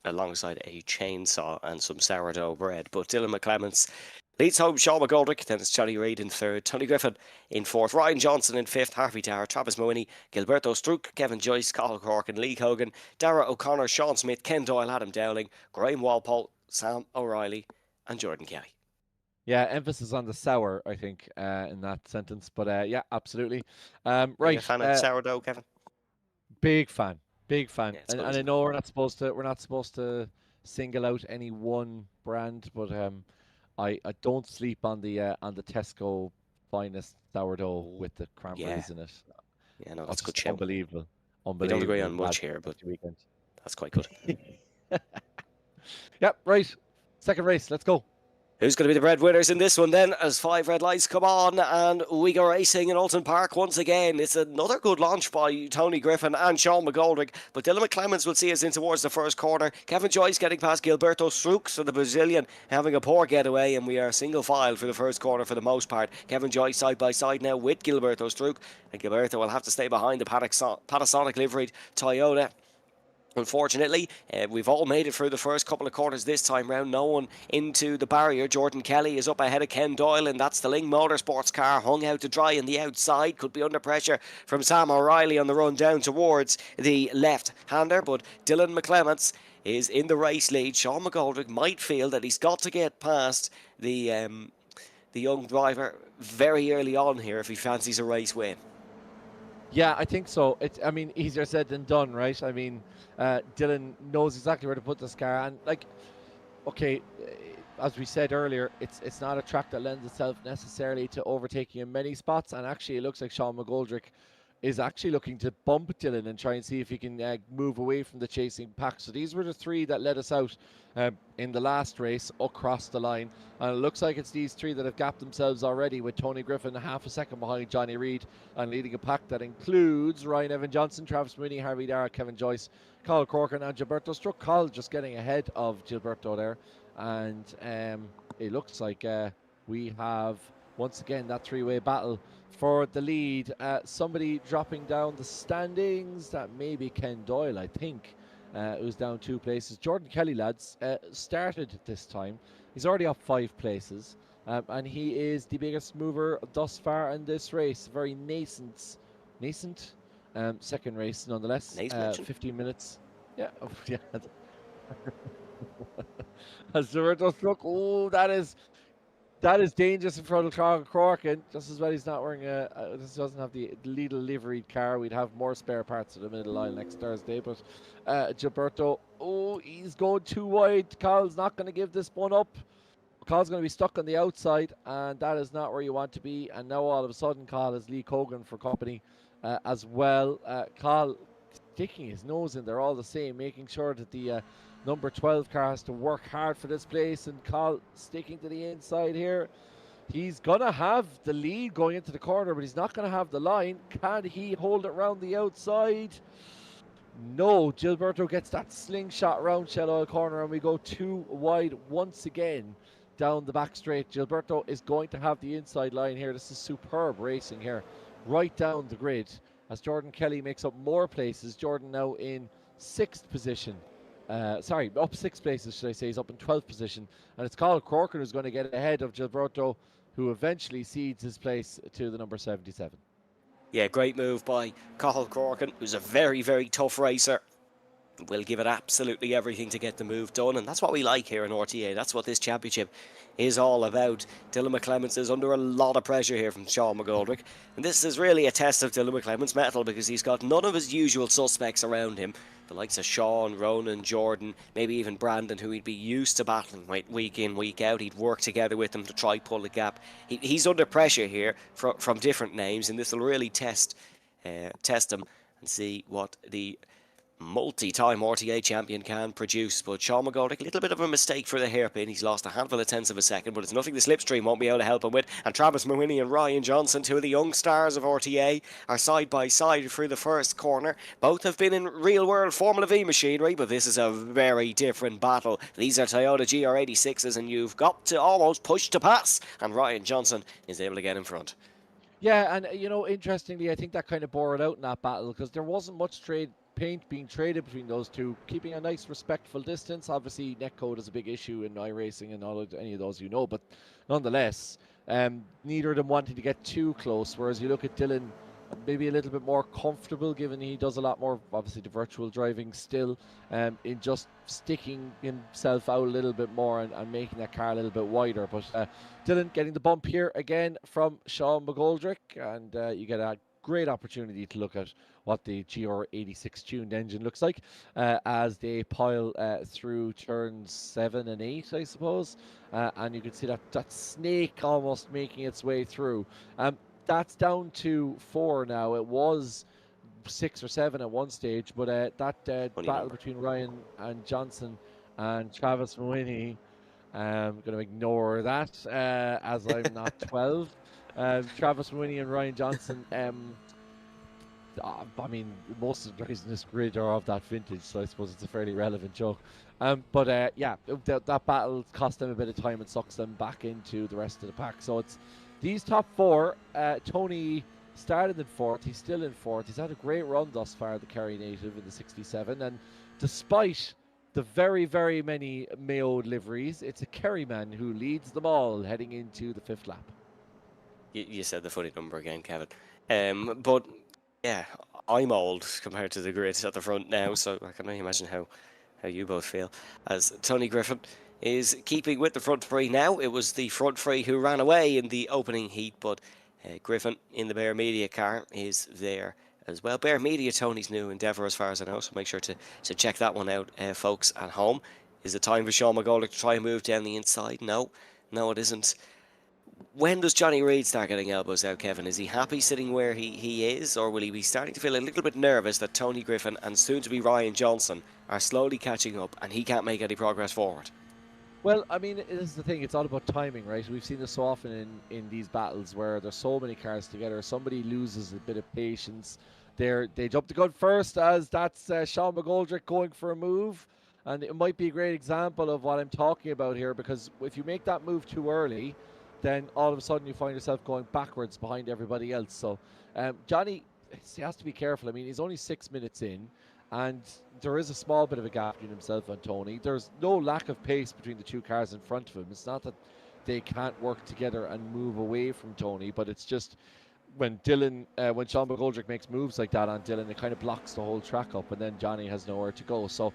alongside a chainsaw and some sourdough bread. But Dylan McClemens leads home Sean McGoldrick, then it's Johnny Reid in third, Tony Griffin in fourth, Ryan Johnson in fifth, Harvey Dara, Travis Mooney, Gilberto Struck, Kevin Joyce, Cathal Corkin, Lee Hogan, Dara O'Connor, Sean Smith, Ken Doyle, Adam Dowling, Graham Walpole, Sam O'Reilly, and Jordan Kelly. Yeah, emphasis on the sour, I think, in that sentence. But yeah, absolutely. Right. Are you a fan of sourdough, Kevin? Big fan, big fan. Yeah, And I know we're not supposed to single out any one brand, but I don't sleep on the Tesco finest sourdough with the cranberries in it. Yeah, no, that's good shout. Unbelievable. We don't agree on much here, but that's quite good. Yep, right. Second race, let's go. Who's going to be the red winners in this one then, as 5 red lights come on and we go racing in Oulton Park once again. It's another good launch by Tony Griffin and Sean McGoldrick, but Dylan McClemens will see us in towards the first corner. Kevin Joyce getting past Gilberto Struck, so the Brazilian having a poor getaway, and we are single file for the first corner for the most part. Kevin Joyce side by side now with Gilberto Struck, and Gilberto will have to stay behind the Panasonic liveried Toyota. Unfortunately, we've all made it through the first couple of corners this time round. No one into the barrier. Jordan Kelly is up ahead of Ken Doyle, and that's the Ling Motorsports car hung out to dry on the outside. Could be under pressure from Sam O'Reilly on the run down towards the left-hander, but Dylan McClemens is in the race lead. Sean McGoldrick might feel that he's got to get past the young driver very early on here if he fancies a race win. Yeah, I think so. I mean, easier said than done, right? I mean, Dylan knows exactly where to put this car, and like, okay, as we said earlier, it's not a track that lends itself necessarily to overtaking in many spots, and actually, it looks like Sean McGoldrick is actually looking to bump Dylan and try and see if he can move away from the chasing pack. So these were the 3 that led us out in the last race across the line. And it looks like it's these 3 that have gapped themselves already, with Tony Griffin half a second behind Johnny Reid and leading a pack that includes Ryan Evan Johnson, Travis Mooney, Harvey Dara, Kevin Joyce, Cathal Corkin and Gilberto Struck. Cathal just getting ahead of Gilberto there. And it looks like we have once again that 3-way battle for the lead. Somebody dropping down the standings, that may be Ken Doyle, I think, who's down 2 places. Jordan Kelly, lads, started this time. He's already up 5 places, and he is the biggest mover thus far in this race. Very nascent second race nonetheless. 15 minutes. Yeah, yeah. As Gilberto Struck, oh, that is dangerous in front of Cathal Corkin. Just as well he's not wearing this doesn't have the Lidl liveried car. We'd have more spare parts at the middle aisle next Thursday. But Gilberto, oh, he's going too wide. Carl's not going to give this one up. Carl's going to be stuck on the outside, and that is not where you want to be. And now all of a sudden, Carl has Lee Cogan for company as well. Carl sticking his nose in there all the same, making sure that the number 12 car has to work hard for this place, and Carl sticking to the inside here. He's going to have the lead going into the corner, but he's not going to have the line. Can he hold it round the outside? No, Gilberto gets that slingshot round Shell Oil corner, and we go 2 wide once again down the back straight. Gilberto is going to have the inside line here. This is superb racing here, right down the grid, as Jordan Kelly makes up more places. Jordan now in 6th position. Up 6 places, should I say. He's up in 12th position. And it's Cathal Corkin who's going to get ahead of Gilberto who eventually cedes his place to the number 77. Yeah, great move by Cathal Corkin, who's a very, very tough racer. Will give it absolutely everything to get the move done, and that's what we like here in RTA. That's what this championship is all about. Dylan McClements is under a lot of pressure here from Sean McGoldrick, and this is really a test of Dylan McClements' mettle, because he's got none of his usual suspects around him. The likes of Sean, Ronan, Jordan, maybe even Brandon, who he'd be used to battling with week in, week out. He'd work together with them to try pull the gap. He's under pressure here from different names, and this will really test him and see what the multi-time RTA champion can produce. But Sean McGoldrick, a little bit of a mistake for the hairpin. He's lost a handful of tenths of a second, but it's nothing the slipstream won't be able to help him with. And Travis Mawhinney and Ryan Johnson, two of the young stars of RTA, are side by side through the first corner. Both have been in real-world Formula V machinery, but this is a very different battle. These are Toyota GR86s, and you've got to almost push to pass, and Ryan Johnson is able to get in front. Yeah, and interestingly, I think that kind of bore it out in that battle, because there wasn't much paint being traded between those two, keeping a nice respectful distance. Obviously, netcode is a big issue in iRacing and any of those, but nonetheless, neither of them wanted to get too close. Whereas you look at Dylan, maybe a little bit more comfortable, given he does a lot more, obviously, the virtual driving still, in just sticking himself out a little bit more and making that car a little bit wider. But Dylan getting the bump here again from Sean McGoldrick, and you get a great opportunity to look at what the GR86 tuned engine looks like as they pile through turns 7 and 8, I suppose. And you can see that snake almost making its way through. That's down to 4 now. It was 6 or 7 at one stage, but that battle between Ryan and Johnson and Travis Mawhinney, I'm going to ignore that as I'm not 12. Travis Mawhinney and Ryan Johnson, I mean, most of the guys in this grid are of that vintage, so I suppose it's a fairly relevant joke. But yeah, that battle cost them a bit of time and sucks them back into the rest of the pack. So it's these top 4. Tony started in 4th. He's still in 4th. He's had a great run thus far, the Kerry native in the 67. And despite the very, very many Mayo liveries, it's a Kerry man who leads them all heading into the 5th lap. You said the funny number again, Kevin. But yeah, I'm old compared to the grid at the front now, so I can only imagine how you both feel. As Tony Griffin is keeping with the front three now. It was the front three who ran away in the opening heat, but Griffin in the Bear Media car is there as well. Bear Media, Tony's new endeavour as far as I know, so make sure to check that one out, folks at home. Is it time for Sean McGoldrick to try and move down the inside? No, it isn't. When does Johnny Reid start getting elbows out, Kevin? Is he happy sitting where he is, or will he be starting to feel a little bit nervous that Tony Griffin and soon to be Ryan Johnson are slowly catching up and he can't make any progress forward? Well, I mean, this is the thing. It's all about timing, right? We've seen this so often in these battles where there's so many cars together. Somebody loses a bit of patience. They jump the gun first, as that's Sean McGoldrick going for a move. And it might be a great example of what I'm talking about here, because if you make that move too early, then all of a sudden you find yourself going backwards behind everybody else. So Johnny, he has to be careful. I mean, he's only 6 minutes in, and there is a small bit of a gap between himself and Tony. There's no lack of pace between the two cars in front of him. It's not that they can't work together and move away from Tony, but it's just when Sean McGoldrick makes moves like that on Dylan, it kind of blocks the whole track up, and then Johnny has nowhere to go. So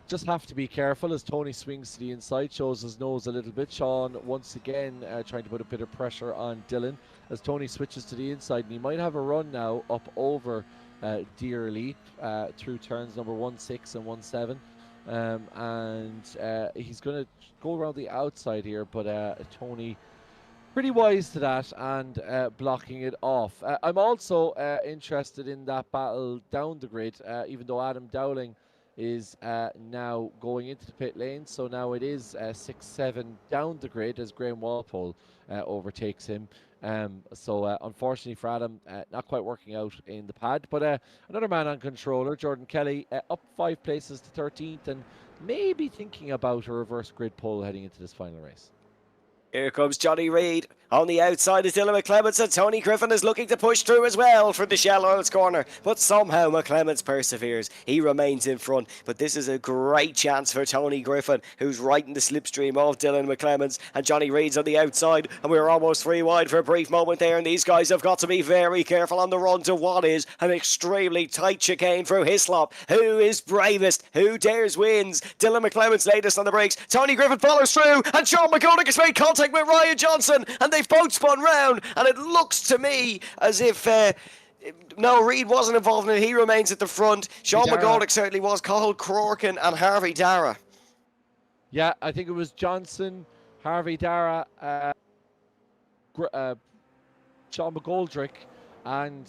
just have to be careful as Tony swings to the inside, shows his nose a little bit. Sean once again trying to put a bit of pressure on Dylan as Tony switches to the inside, and he might have a run now up over Deer Leap through turns number 1-6 and 1-7, and he's going to go around the outside here, but Tony pretty wise to that and blocking it off. I'm also interested in that battle down the grid, even though Adam Dowling is now going into the pit lane. So now it is 6-7 down the grid as Graham Walpole overtakes him. So unfortunately for Adam, not quite working out in the pad. But another man on controller, Jordan Kelly, up 5 places to 13th, and maybe thinking about a reverse grid pole heading into this final race. Here comes Johnny Reid. On the outside is Dylan McClements, and Tony Griffin is looking to push through as well from the Shell Oils corner. But somehow McClements perseveres. He remains in front. But this is a great chance for Tony Griffin, who's right in the slipstream of Dylan McClements. And Johnny Reid's on the outside. And we're almost 3 wide for a brief moment there. And these guys have got to be very careful on the run to what is an extremely tight chicane through Hislop. Who is bravest? Who dares wins? Dylan McClements latest on the brakes. Tony Griffin follows through. And Sean McGonick has made contact with Ryan Johnson. And they've both spun round, and it looks to me as if no, Reid wasn't involved in it. He remains at the front. Sean McGonick certainly was. Cathal Crorkin and Harvey Dara. Yeah, I think it was Johnson, Harvey Dara, Sean McGoldrick, and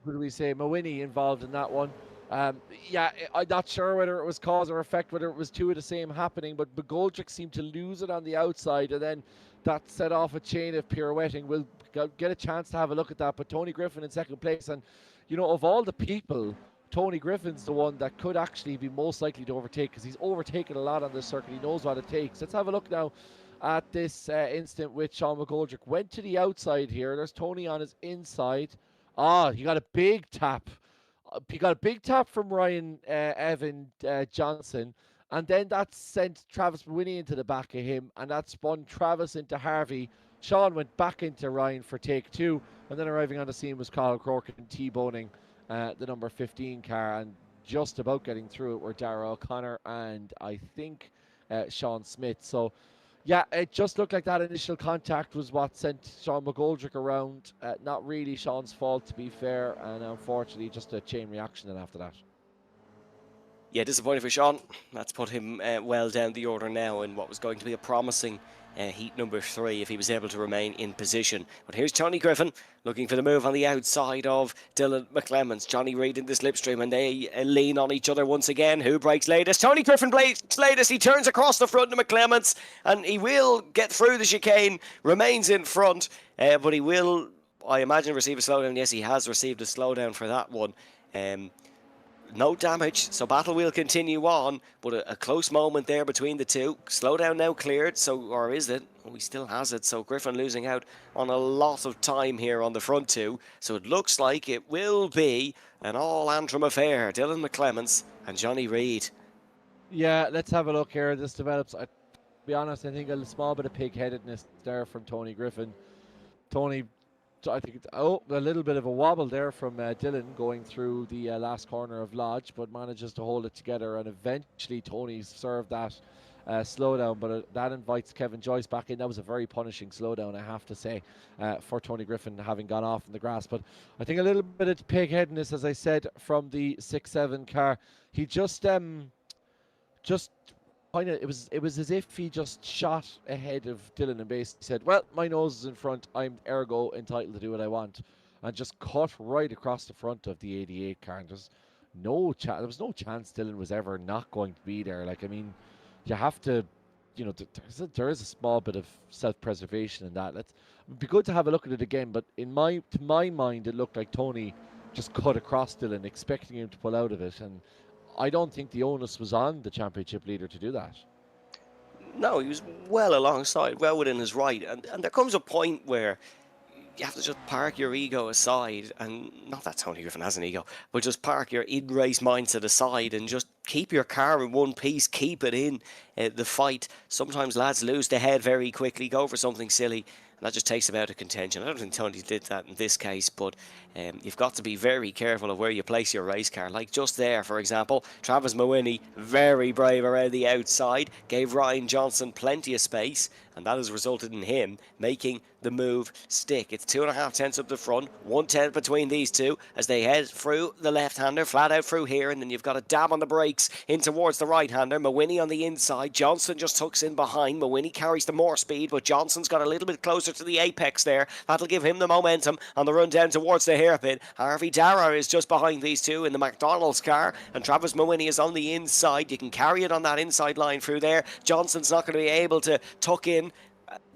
who do we say, Mawhinney involved in that one. Yeah, I'm not sure whether it was cause or effect, whether it was two of the same happening, but McGoldrick seemed to lose it on the outside, and then that set off a chain of pirouetting. We'll get a chance to have a look at that. But Tony Griffin in second place, and you know, of all the people, Tony Griffin's the one that could actually be most likely to overtake, because he's overtaken a lot on this circuit. He knows what it takes. Let's have a look now at this instant with Sean McGoldrick. Went to the outside here. There's Tony on his inside. He got a big tap. He got a big tap from Ryan Evan Johnson. And then that sent Travis Mawhinney into the back of him, and that spun Travis into Harvey. Sean went back into Ryan for take 2, and then arriving on the scene was Cathal Crorkin T-boning the number 15 car, and just about getting through it were Dara O'Connor and I think Sean Smith. So yeah, it just looked like that initial contact was what sent Sean McGoldrick around. Not really Sean's fault, to be fair, and unfortunately just a chain reaction then after that. Yeah, disappointing for Sean. That's put him well down the order now in what was going to be a promising heat number 3 if he was able to remain in position. But here's Tony Griffin looking for the move on the outside of Dylan McClements. Johnny Reid in the slipstream, and they lean on each other once again. Who breaks latest? Tony Griffin breaks latest. He turns across the front of McClements, and he will get through the chicane, remains in front, but he will, I imagine, receive a slowdown. Yes, he has received a slowdown for that one. No damage, so battle will continue on, but a close moment there between the two. Slowdown now cleared, or is it? Oh, he still has it, so Griffin losing out on a lot of time here on the front two. So it looks like it will be an all-Antrim affair. Dylan McClements and Johnny Reid. Yeah, let's have a look here. This develops, to be honest, I think a small bit of pig-headedness there from Tony Griffin. I think a little bit of a wobble there from Dylan going through the last corner of Lodge, but manages to hold it together, and eventually Tony served that slowdown, but that invites Kevin Joyce back in. That was a very punishing slowdown, I have to say, for Tony Griffin having gone off in the grass. But I think a little bit of pig-headedness, as I said, from the 6-7 car. He just kind of, it was as if he just shot ahead of Dylan and basically said, well, my nose is in front, I'm ergo entitled to do what I want, and just cut right across the front of the 88 car. And there was no chance Dylan was ever not going to be there. Like, I mean, you have to, you know, there is a small bit of self-preservation in that. It'd be good to have a look at it again, but to my mind, it looked like Tony just cut across Dylan, expecting him to pull out of it, and I don't think the onus was on the championship leader to do that. No, he was well alongside, well within his right. And there comes a point where you have to just park your ego aside, and not that Tony Griffin has an ego, but just park your in-race mindset aside and just keep your car in one piece, keep it in the fight. Sometimes lads lose the head very quickly, go for something silly, and that just takes them out of contention. I don't think Tony did that in this case, but you've got to be very careful of where you place your race car. Like just there, for example, Travis Mawhinney, very brave around the outside, gave Ryan Johnson plenty of space, and that has resulted in him making the move stick. It's 2.5 tenths up the front, 1 tenth between these two as they head through the left-hander, flat out through here, and then you've got a dab on the brakes in towards the right-hander. Mawhinney on the inside, Johnson just tucks in behind. Mawhinney carries the more speed, but Johnson's got a little bit closer to the apex there. That'll give him the momentum on the run down towards the hairpin. Harvey Dara is just behind these two in the McDonald's car, and Travis Mawhinney is on the inside. You can carry it on that inside line through there. Johnson's not going to be able to tuck in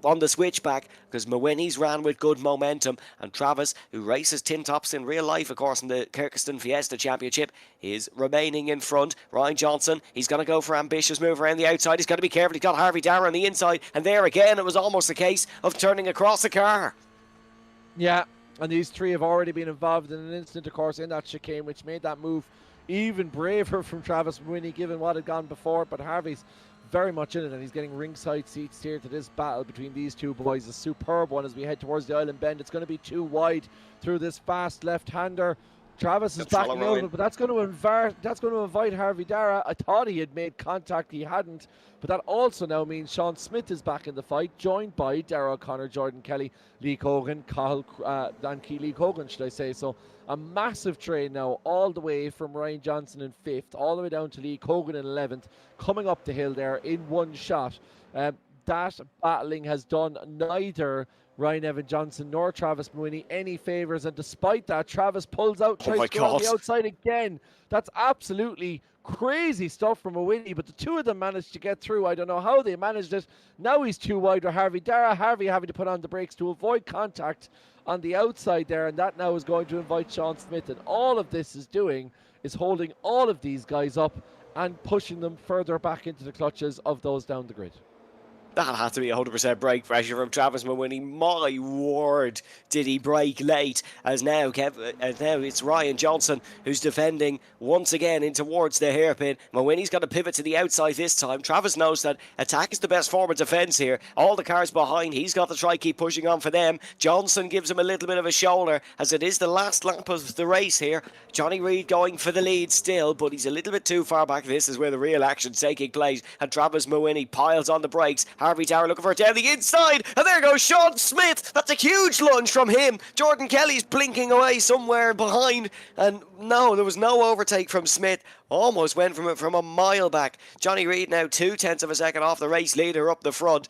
on the switchback because Mawini's ran with good momentum, and Travis, who races tin tops in real life, of course, in the Kirkeston Fiesta Championship, is remaining in front. Ryan Johnson, he's going to go for ambitious move around the outside. He's got to be careful. He's got Harvey Dara on the inside, and there again, it was almost a case of turning across the car. Yeah, and these three have already been involved in an incident, of course, in that chicane, which made that move even braver from Travis Mawini, given what had gone before. But Harvey's very much in it, and he's getting ringside seats here to this battle between these two boys. A superb one as we head towards the island bend. It's going to be too wide through this fast left-hander. Travis is backing out of it, but that's going to invite Harvey Dara. I thought he had made contact, he hadn't, but that also now means Sean Smith is back in the fight, joined by Darragh O'Connor, Jordan Kelly, Lee Cogan, Lee Cogan, should I say. So a massive train now, all the way from Ryan Johnson in 5th, all the way down to Lee Cogan in 11th, coming up the hill there in one shot. That battling has done neither Ryan Evan Johnson nor Travis Mawini any favours, and despite that, Travis pulls out, tries to go on the outside again. That's absolutely crazy stuff from Mawini, but the two of them managed to get through. I don't know how they managed it. Now he's too wide with Harvey Dara. Harvey having to put on the brakes to avoid contact on the outside there, and that now is going to invite Sean Smith, and all of this is doing is holding all of these guys up and pushing them further back into the clutches of those down the grid. That had to be 100% brake pressure from Travis Mawini. My word, did he brake late? As now it's Ryan Johnson who's defending once again in towards the hairpin. Mawini's got to pivot to the outside this time. Travis knows that attack is the best form of defence here. All the cars behind, he's got to try keep pushing on for them. Johnson gives him a little bit of a shoulder as it is the last lap of the race here. Johnny Reid going for the lead still, but he's a little bit too far back. This is where the real action's taking place, and Travis Mawini piles on the brakes. Harvey Dara looking for it down the inside, and there goes Sean Smith. That's a huge lunge from him. Jordan Kelly's blinking away somewhere behind, and no, there was no overtake from Smith. Almost went from a mile back. Johnny Reid now 0.2 of a second off the race leader up the front.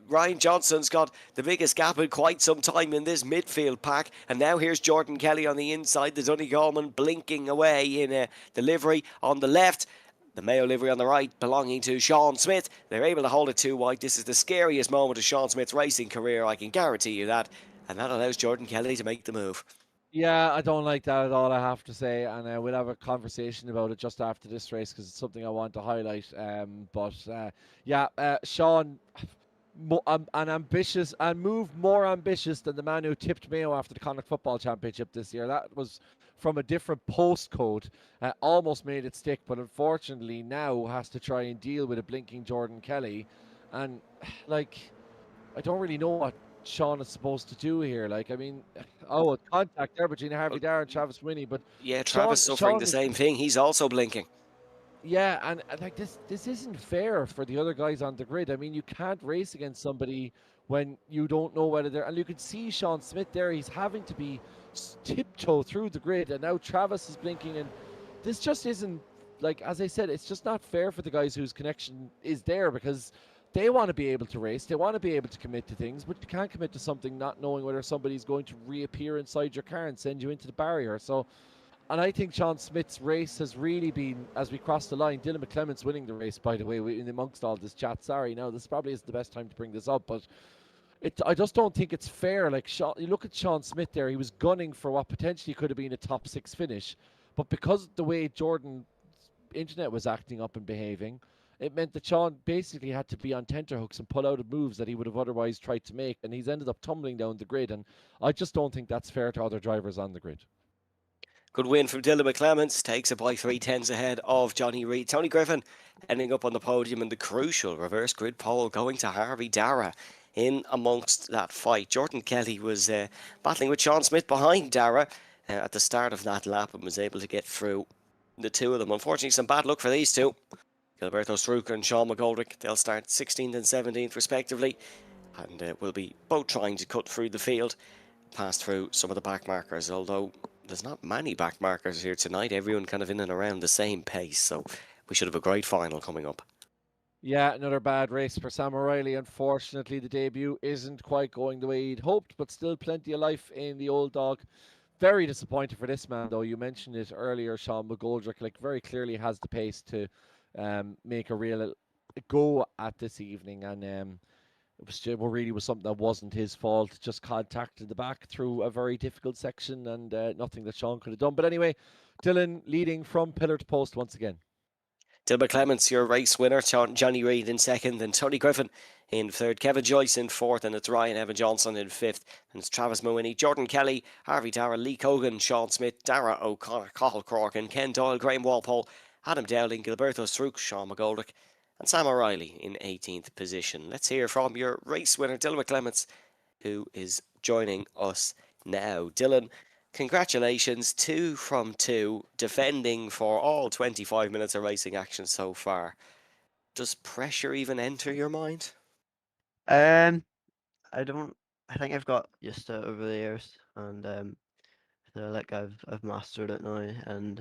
Ryan Johnson's got the biggest gap in quite some time in this midfield pack, and now here's Jordan Kelly on the inside. The Donegalman blinking away in the livery on the left. The Mayo livery on the right belonging to Sean Smith. They're able to hold it too wide. This is the scariest moment of Sean Smith's racing career, I can guarantee you that. And that allows Jordan Kelly to make the move. Yeah, I don't like that at all, I have to say, and we'll have a conversation about it just after this race because it's something I want to highlight. Sean, an ambitious and move more ambitious than the man who tipped Mayo after the Connacht Football Championship this year. That was from a different postcode, almost made it stick, but unfortunately now has to try and deal with a blinking Jordan Kelly, and like I don't really know what Sean is supposed to do here. Like, I mean, a contact there between Harvey Dara and Travis Mawini, but yeah, Travis suffering the same thing. He's also blinking. Yeah, and like this isn't fair for the other guys on the grid. I mean, you can't race against somebody when you don't know whether they're, and you can see Sean Smith there. He's having to be tiptoe through the grid, and now Travis is blinking, and this just isn't, like, as I said, it's just not fair for the guys whose connection is there, because they want to be able to race, they want to be able to commit to things, but you can't commit to something not knowing whether somebody's going to reappear inside your car and send you into the barrier. So, and I think Sean Smith's race has really been, as we cross the line, Dylan McClement's winning the race, by the way, in amongst all this chat. Sorry, now this probably isn't the best time to bring this up, but I just don't think it's fair. Like, you look at Sean Smith there, he was gunning for what potentially could have been a top 6 finish, but because of the way Jordan's internet was acting up and behaving, it meant that Sean basically had to be on tenterhooks and pull out of moves that he would have otherwise tried to make, and he's ended up tumbling down the grid, and I just don't think that's fair to other drivers on the grid. Good win from Dylan McClements, takes it by 0.3 ahead of Johnny Reid. Tony Griffin ending up on the podium in the crucial reverse grid pole, going to Harvey Dara in amongst that fight. Jordan Kelly was battling with Sean Smith behind Dara at the start of that lap and was able to get through the two of them. Unfortunately, some bad luck for these two. Gilberto Strucker and Sean McGoldrick, they'll start 16th and 17th respectively, and will be both trying to cut through the field, pass through some of the back markers, although there's not many back markers here tonight. Everyone kind of in and around the same pace, so we should have a great final coming up. Yeah, another bad race for Sam O'Reilly. Unfortunately, the debut isn't quite going the way he'd hoped, but still plenty of life in the old dog. Very disappointed for this man, though. You mentioned it earlier, Sean McGoldrick, like, very clearly has the pace to make a real go at this evening, and really was something that wasn't his fault. Just contacted the back through a very difficult section, and nothing that Sean could have done. But anyway, Dylan leading from pillar to post once again. Dilbert Clements, your race winner. Johnny Reid in second, and Tony Griffin in third. Kevin Joyce in fourth, and it's Ryan Evan Johnson in fifth. And it's Travis Mooney, Jordan Kelly, Harvey Dara, Lee Cogan, Sean Smith, Dara O'Connor, Cathal Corkin, Ken Doyle, Graham Walpole, Adam Dowling, Gilberto Struck, Sean McGoldrick, and Sam O'Reilly in 18th position. Let's hear from your race winner, Dilbert Clements, who is joining us now. Dylan, congratulations, 2 from 2, defending for all 25 minutes of racing action so far. Does pressure even enter your mind? Um, I don't. I think I've got used to it over the years, and I feel like I've mastered it now, and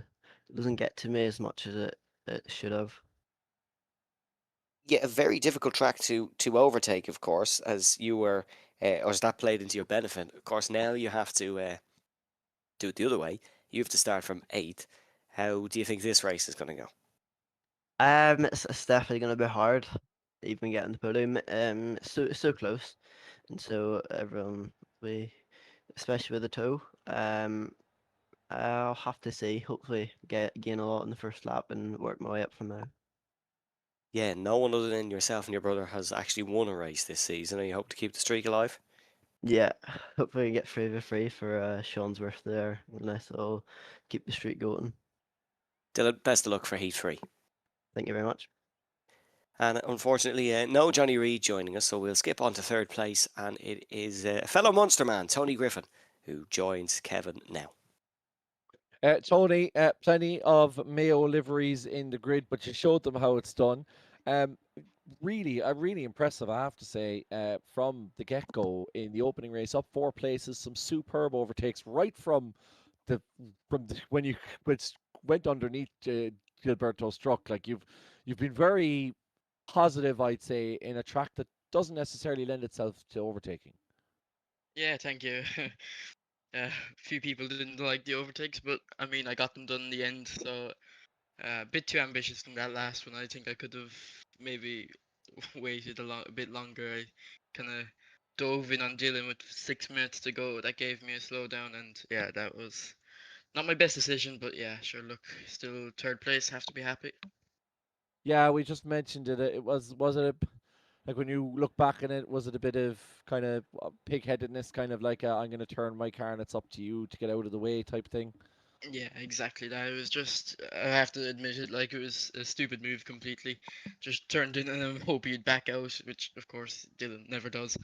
it doesn't get to me as much as it should have. Yeah, a very difficult track to overtake, of course, as you were, or as that played into your benefit. Of course, now you have to do it the other way. You have to start from 8th. How do you think this race is going to go? It's definitely gonna be hard, even getting the podium. So close, and so everyone we, especially with the toe. I'll have to see. Hopefully, gain a lot in the first lap and work my way up from there. Yeah, no one other than yourself and your brother has actually won a race this season, and you hope to keep the streak alive. Yeah, hopefully get 3 for Sean's worth there. Unless I'll keep the streak going. Dylan, best of luck for Heat 3. Thank you very much. And unfortunately, no Johnny Reid joining us, so we'll skip on to third place. And it is a fellow Munster man, Tony Griffin, who joins Kevin now. Tony, plenty of Mayo liveries in the grid, but you showed them how it's done. Um, really impressive, I have to say, from the get-go in the opening race, up 4 places, some superb overtakes right the when you went underneath Gilberto Struck. Like you've been very positive, I'd say, in a track that doesn't necessarily lend itself to overtaking. Yeah, thank you. A few people didn't like the overtakes, but I mean, I got them done in the end. So a bit too ambitious in that last one. I think I could have maybe waited a bit longer. I kind of dove in on Dylan with 6 minutes to go. That gave me a slowdown, and yeah, that was not my best decision. But yeah, sure. Look, still third place. Have to be happy. Yeah, we just mentioned it. It was it like when you look back on it, was it a bit of kind of pig-headedness, kind of like I'm going to turn my car and it's up to you to get out of the way type thing? Yeah, exactly that. It was just, I have to admit it, like it was a stupid move completely. Just turned in and I'm hoping he'd back out, which of course Dylan never does.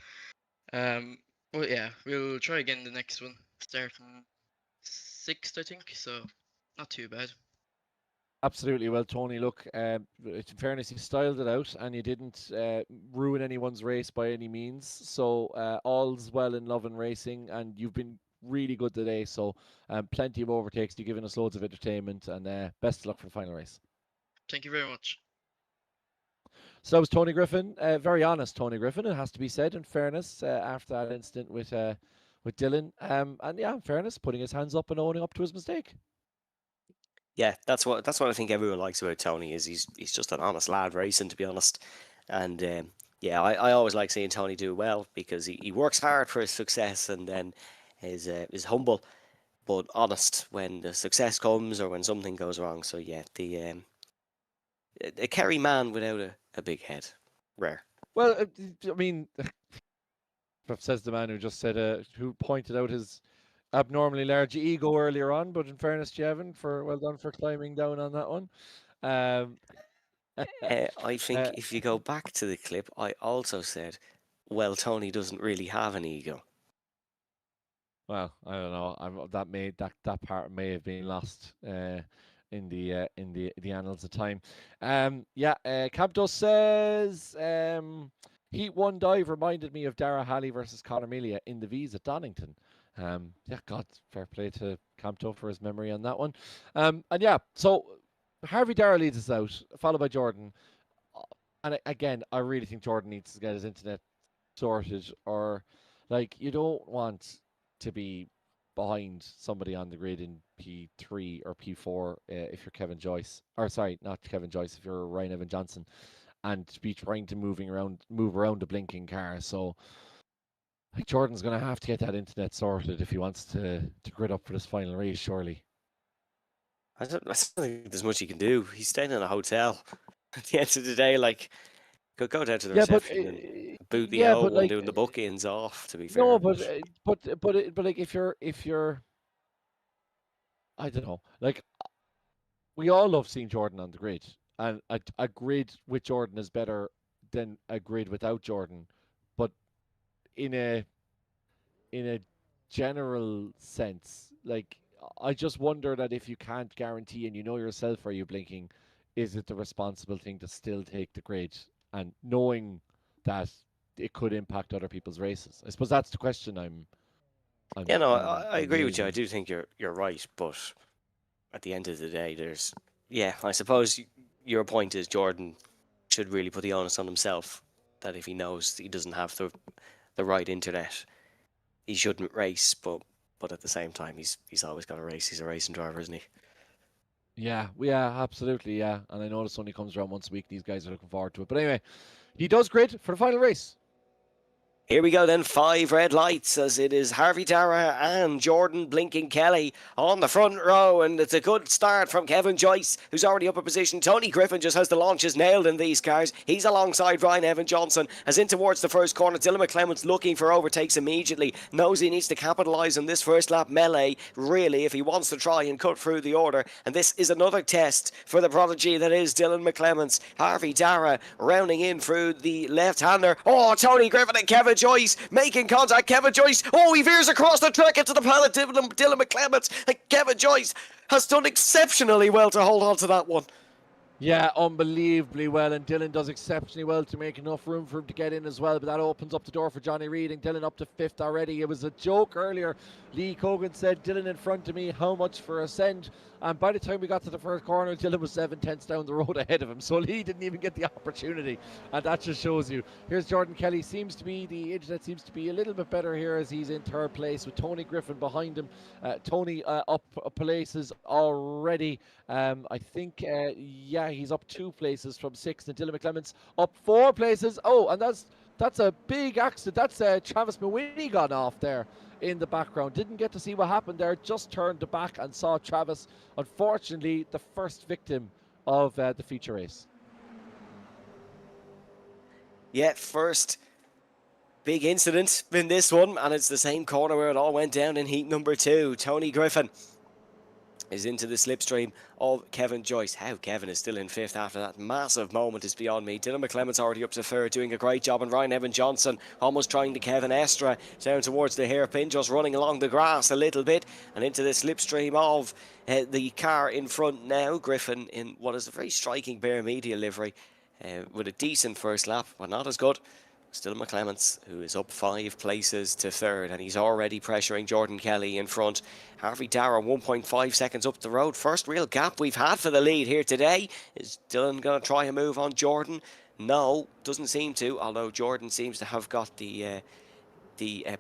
Um, but yeah, we'll try again the next one. Start from 6th, I think, so not too bad. Absolutely. Well, Tony, look, in fairness, you styled it out and you didn't ruin anyone's race by any means. So all's well in love and racing, and you've been really good today. So plenty of overtakes. You've given us loads of entertainment, and best of luck for the final race. Thank you very much. So that was Tony Griffin. Very honest, Tony Griffin. It has to be said. In fairness, after that incident with Dylan, and yeah, in fairness, putting his hands up and owning up to his mistake. Yeah, that's what I think everyone likes about Tony is he's just an honest lad racing, to be honest. And yeah, I always like seeing Tony do well because he works hard for his success and then is humble but honest when the success comes or when something goes wrong. So yeah, the a Kerry man without a big head, rare. Well, I mean, says the man who just said, who pointed out his abnormally large ego earlier on. But in fairness, Jevon, for well done for climbing down on that one. Um, I think if you go back to the clip, I also said, well, Tony doesn't really have an ego. well, I don't know. That part may have been lost in the annals of time. Yeah. Camptos says Heat 1 dive reminded me of Dara Halley versus Conor Melia in the V's at Donington. Yeah, God, fair play to Campto for his memory on that one. And yeah, so Harvey Dara leads us out, followed by Jordan. And again, I really think Jordan needs to get his internet sorted, or like you don't want to be behind somebody on the grid in P3 or P4 if you're Kevin Joyce, or sorry, not Kevin Joyce, if you're Ryan Evan Johnson. and to be trying to move around the blinking car. So like Jordan's going to have to get that internet sorted if he wants to grid up for this final race, surely. I don't think there's much he can do. He's staying in a hotel. At the end of the day, like, could go down to the Yeah, but reception and boot the yeah, but L1 like doing the bookings off, to be no, fair. but like if you're I don't know, like we all love seeing Jordan on the grid, and a grid with Jordan is better than a grid without Jordan. But in a in a general sense, like I just wonder that if you can't guarantee and you know yourself are you blinking, is it the responsible thing to still take the grid and knowing that it could impact other people's races? I suppose that's the question Yeah, no, I I'm agree with you. I raising. do think you're right, but at the end of the day, yeah, I suppose your point is Jordan should really put the onus on himself that if he knows he doesn't have the right internet, he shouldn't race. But at the same time, he's always got to race. He's a racing driver, isn't he? Yeah, absolutely, yeah. And I know this only comes around once a week. These guys are looking forward to it. But anyway, he does grid for the final race. Here we go then, 5 red lights as it is Harvey Dara and Jordan Blinking Kelly on the front row, and it's a good start from Kevin Joyce, who's already up a position. Tony Griffin just has the launches nailed in these cars. He's alongside Ryan Evan Johnson as in towards the first corner. Dylan McClement's looking for overtakes immediately. Knows he needs to capitalise on this first lap melee, really, if he wants to try and cut through the order. And this is another test for the prodigy that is Dylan McClements. Harvey Dara rounding in through the left-hander. Oh, Tony Griffin and Kevin Joyce making contact. Kevin Joyce, he veers across the track into the pallet. Dylan McClements, and Kevin Joyce has done exceptionally well to hold on to that one. Yeah, unbelievably well, and Dylan does exceptionally well to make enough room for him to get in as well, but that opens up the door for Johnny Reid, and Dylan up to 5th already. It was a joke earlier. Lee Cogan said, Dylan in front of me, how much for a send? And by the time we got to the first corner, Dylan was 7/10 down the road ahead of him, so Lee didn't even get the opportunity, and that just shows you. Here's Jordan Kelly. The internet seems to be a little bit better here as he's in 3rd place with Tony Griffin behind him. Tony up places already. I think, he's up 2 places from 6th, and Dylan McClements up 4 places. Oh, and that's a big accident. That's Travis Mawini gone off there in the background. Didn't get to see what happened there. Just turned the back and saw Travis. Unfortunately, the first victim of the feature race. Yeah, first big incident in this one, and it's the same corner where it all went down in heat number 2. Tony Griffin is into the slipstream of Kevin Joyce. How Kevin is still in 5th after that massive moment is beyond me. Dylan McClement's already up to 3rd, doing a great job, and Ryan Evan Johnson almost trying to Kevin Estra down towards the hairpin, just running along the grass a little bit and into the slipstream of the car in front now. Griffin in what is a very striking Bear Media livery with a decent first lap, but not as good. Still McClements, who is up 5 places to 3rd, and he's already pressuring Jordan Kelly in front. Harvey Dara 1.5 seconds up the road. First real gap we've had for the lead here today. Is Dylan going to try a move on Jordan? No, doesn't seem to, although Jordan seems to have got the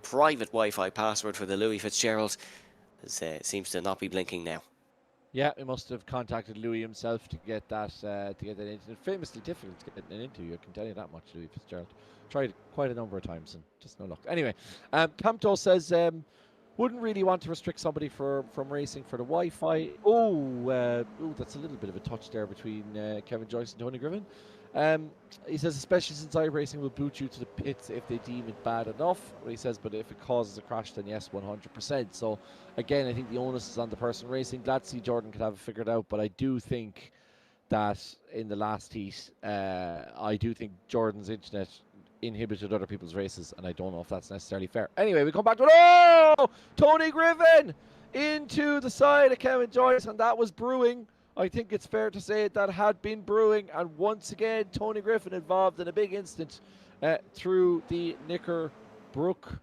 private Wi-Fi password for the Louis Fitzgerald. Seems to not be blinking now. Yeah, he must have contacted Louis himself to get that into. Famously difficult to get into, I can tell you that much, Louis Fitzgerald. Tried quite a number of times and just no luck. Anyway, Camto says, wouldn't really want to restrict somebody from racing for the Wi-Fi. That's a little bit of a touch there between Kevin Joyce and Tony Griffin. He says, especially since iRacing will boot you to the pits if they deem it bad enough. He says, but if it causes a crash, then yes, 100%. So, again, I think the onus is on the person racing. Glad to see Jordan could have it figured out, but I do think that in the last heat, I do think Jordan's internet inhibited other people's races, and I don't know if that's necessarily fair. Anyway, we come back to Tony Griffin into the side of Kevin Joyce, and that was brewing. I think it's fair to say that had been brewing, and once again, Tony Griffin involved in a big incident through the Knickerbrook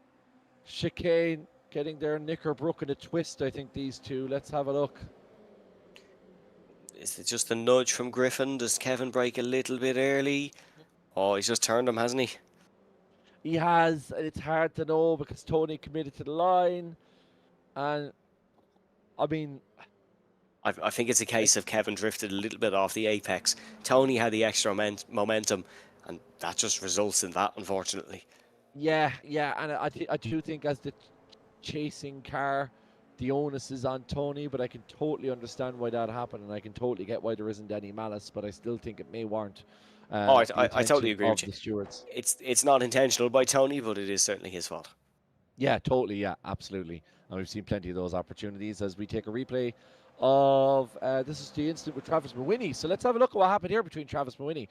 chicane, getting their Knickerbrook in a twist, I think, these two. Let's have a look. Is it just a nudge from Griffin? Does Kevin brake a little bit early? Oh, he's just turned him, hasn't he? He has, and it's hard to know because Tony committed to the line. And, I mean, I think it's a case of Kevin drifted a little bit off the apex. Tony had the extra momentum, and that just results in that, unfortunately. Yeah, and I do think as the chasing car, the onus is on Tony, but I can totally understand why that happened, and I can totally get why there isn't any malice, but I still think it may warrant Oh, the I totally attention agree with of you. the stewards. It's not intentional by Tony, but it is certainly his fault. Yeah, totally. Yeah, absolutely. And we've seen plenty of those opportunities as we take a replay of this is the incident with Travis Mawhinney. So let's have a look at what happened here between Travis Mawhinney.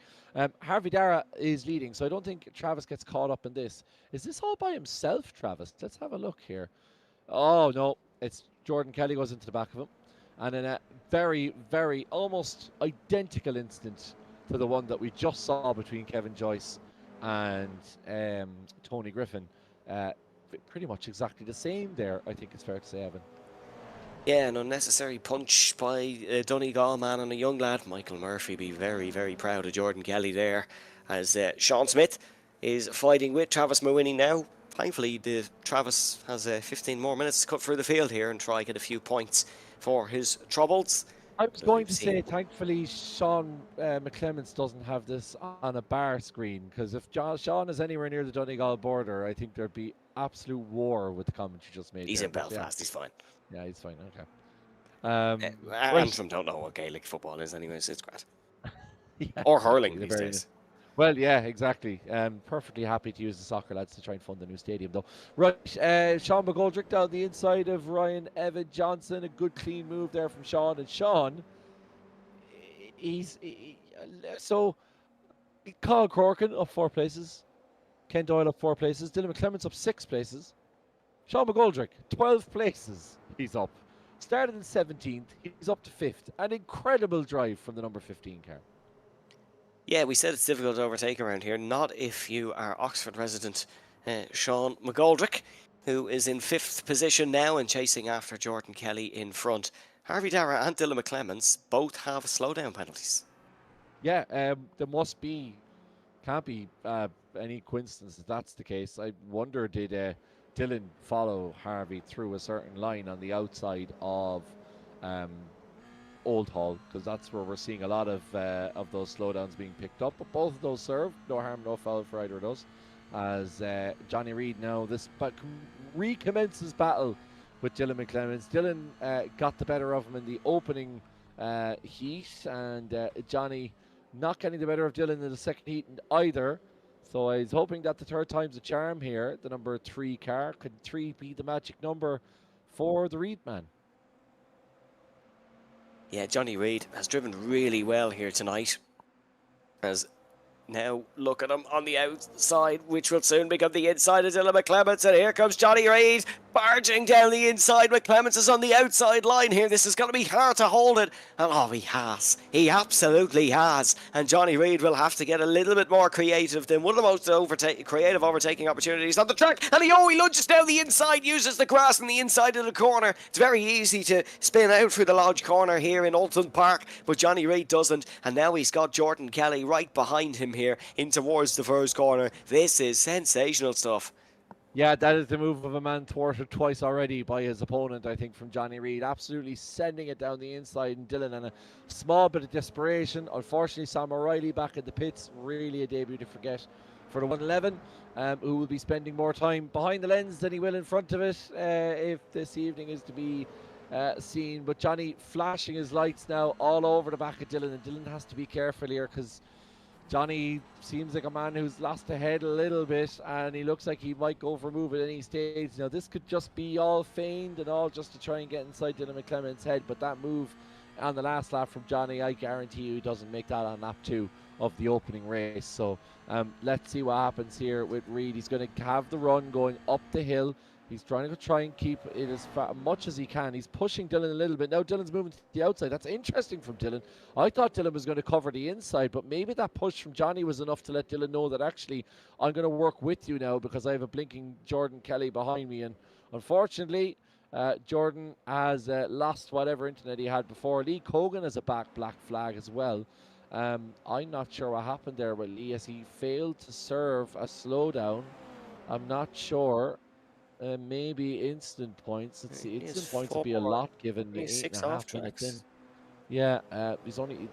Harvey Dara is leading, so I don't think Travis gets caught up in this. Is this all by himself, Travis? Let's have a look here. Oh, no. It's Jordan Kelly goes into the back of him. And in a very, very almost identical incident to the one that we just saw between Kevin Joyce and Tony Griffin. Pretty much exactly the same there, I think it's fair to say, Evan. Yeah, an unnecessary punch by Donegal man and a young lad. Michael Murphy be very, very proud of Jordan Kelly there, as Sean Smith is fighting with Travis Mawhinney now. Thankfully, Travis has 15 more minutes to cut through the field here and try get a few points for his troubles. I was going to say, thankfully, Sean McClements doesn't have this on a bar screen, because if Sean is anywhere near the Donegal border, I think there'd be absolute war with the comment you just made. He's there, in Belfast, he's fine. Yeah, he's fine, okay. Antrim don't know what Gaelic football is anyways, it's great. Yeah, or hurling these days. Well, yeah, exactly. Perfectly happy to use the soccer lads to try and fund the new stadium, though. Right, Sean McGoldrick down the inside of Ryan Evan Johnson. A good clean move there from Sean. And Sean, so Carl Corkin up 4 places. Ken Doyle up 4 places. Dylan McClements up 6 places. Sean McGoldrick, 12 places he's up. Started in 17th, he's up to 5th. An incredible drive from the number 15 car. Yeah, we said it's difficult to overtake around here. Not if you are Oxford resident Sean McGoldrick, who is in 5th position now and chasing after Jordan Kelly in front. Harvey Dara and Dylan McClements both have slowdown penalties. Yeah, there must be, can't be any coincidence if that's the case. I wonder, did Dylan follow Harvey through a certain line on the outside of Old Hall, because that's where we're seeing a lot of those slowdowns being picked up. But both of those served, no harm, no foul for either of those. As Johnny Reid now recommences battle with Dylan McClements. Dylan got the better of him in the opening heat, and Johnny not getting the better of Dylan in the second heat either. So I was hoping that the third time's a charm here. The number 3 car. Could 3 be the magic number for the Reid man? Yeah, Johnny Reid has driven really well here tonight. As now look at him on the outside, which will soon become the inside of Dylan McClements. And here comes Johnny Reid barging down the inside. McClements is on the outside line here. This is going to be hard to hold it. And oh, he has. He absolutely has. And Johnny Reid will have to get a little bit more creative than one of the most creative overtaking opportunities on the track. And he lunges down the inside, uses the grass on the inside of the corner. It's very easy to spin out through the Lodge corner here in Oulton Park, but Johnny Reid doesn't. And now he's got Jordan Kelly right behind him here in towards the first corner. This is sensational stuff. Yeah, that is the move of a man thwarted twice already by his opponent, I think, from Johnny Reid. Absolutely sending it down the inside, and Dylan in a small bit of desperation. Unfortunately, Sam O'Reilly back in the pits. Really a debut to forget for the 111, who will be spending more time behind the lens than he will in front of it if this evening is to be seen. But Johnny flashing his lights now all over the back of Dylan, and Dylan has to be careful here because Johnny seems like a man who's lost the head a little bit, and he looks like he might go for a move at any stage. Now, this could just be all feigned and all just to try and get inside Dylan McClements' head, but that move on the last lap from Johnny, I guarantee you he doesn't make that on lap 2 of the opening race. So let's see what happens here with Reid. He's going to have the run going up the hill. He's trying to keep it as much as he can. He's pushing Dylan a little bit. Now Dylan's moving to the outside. That's interesting from Dylan. I thought Dylan was going to cover the inside, but maybe that push from Johnny was enough to let Dylan know that actually I'm going to work with you now because I have a blinking Jordan Kelly behind me. And unfortunately, Jordan has lost whatever internet he had before. Lee Cogan has a black flag as well. I'm not sure what happened there with Lee as he failed to serve a slowdown. I'm not sure. Maybe instant points. Let's see. Instant points would be a lot given the 8.5 minutes in. Yeah, he's only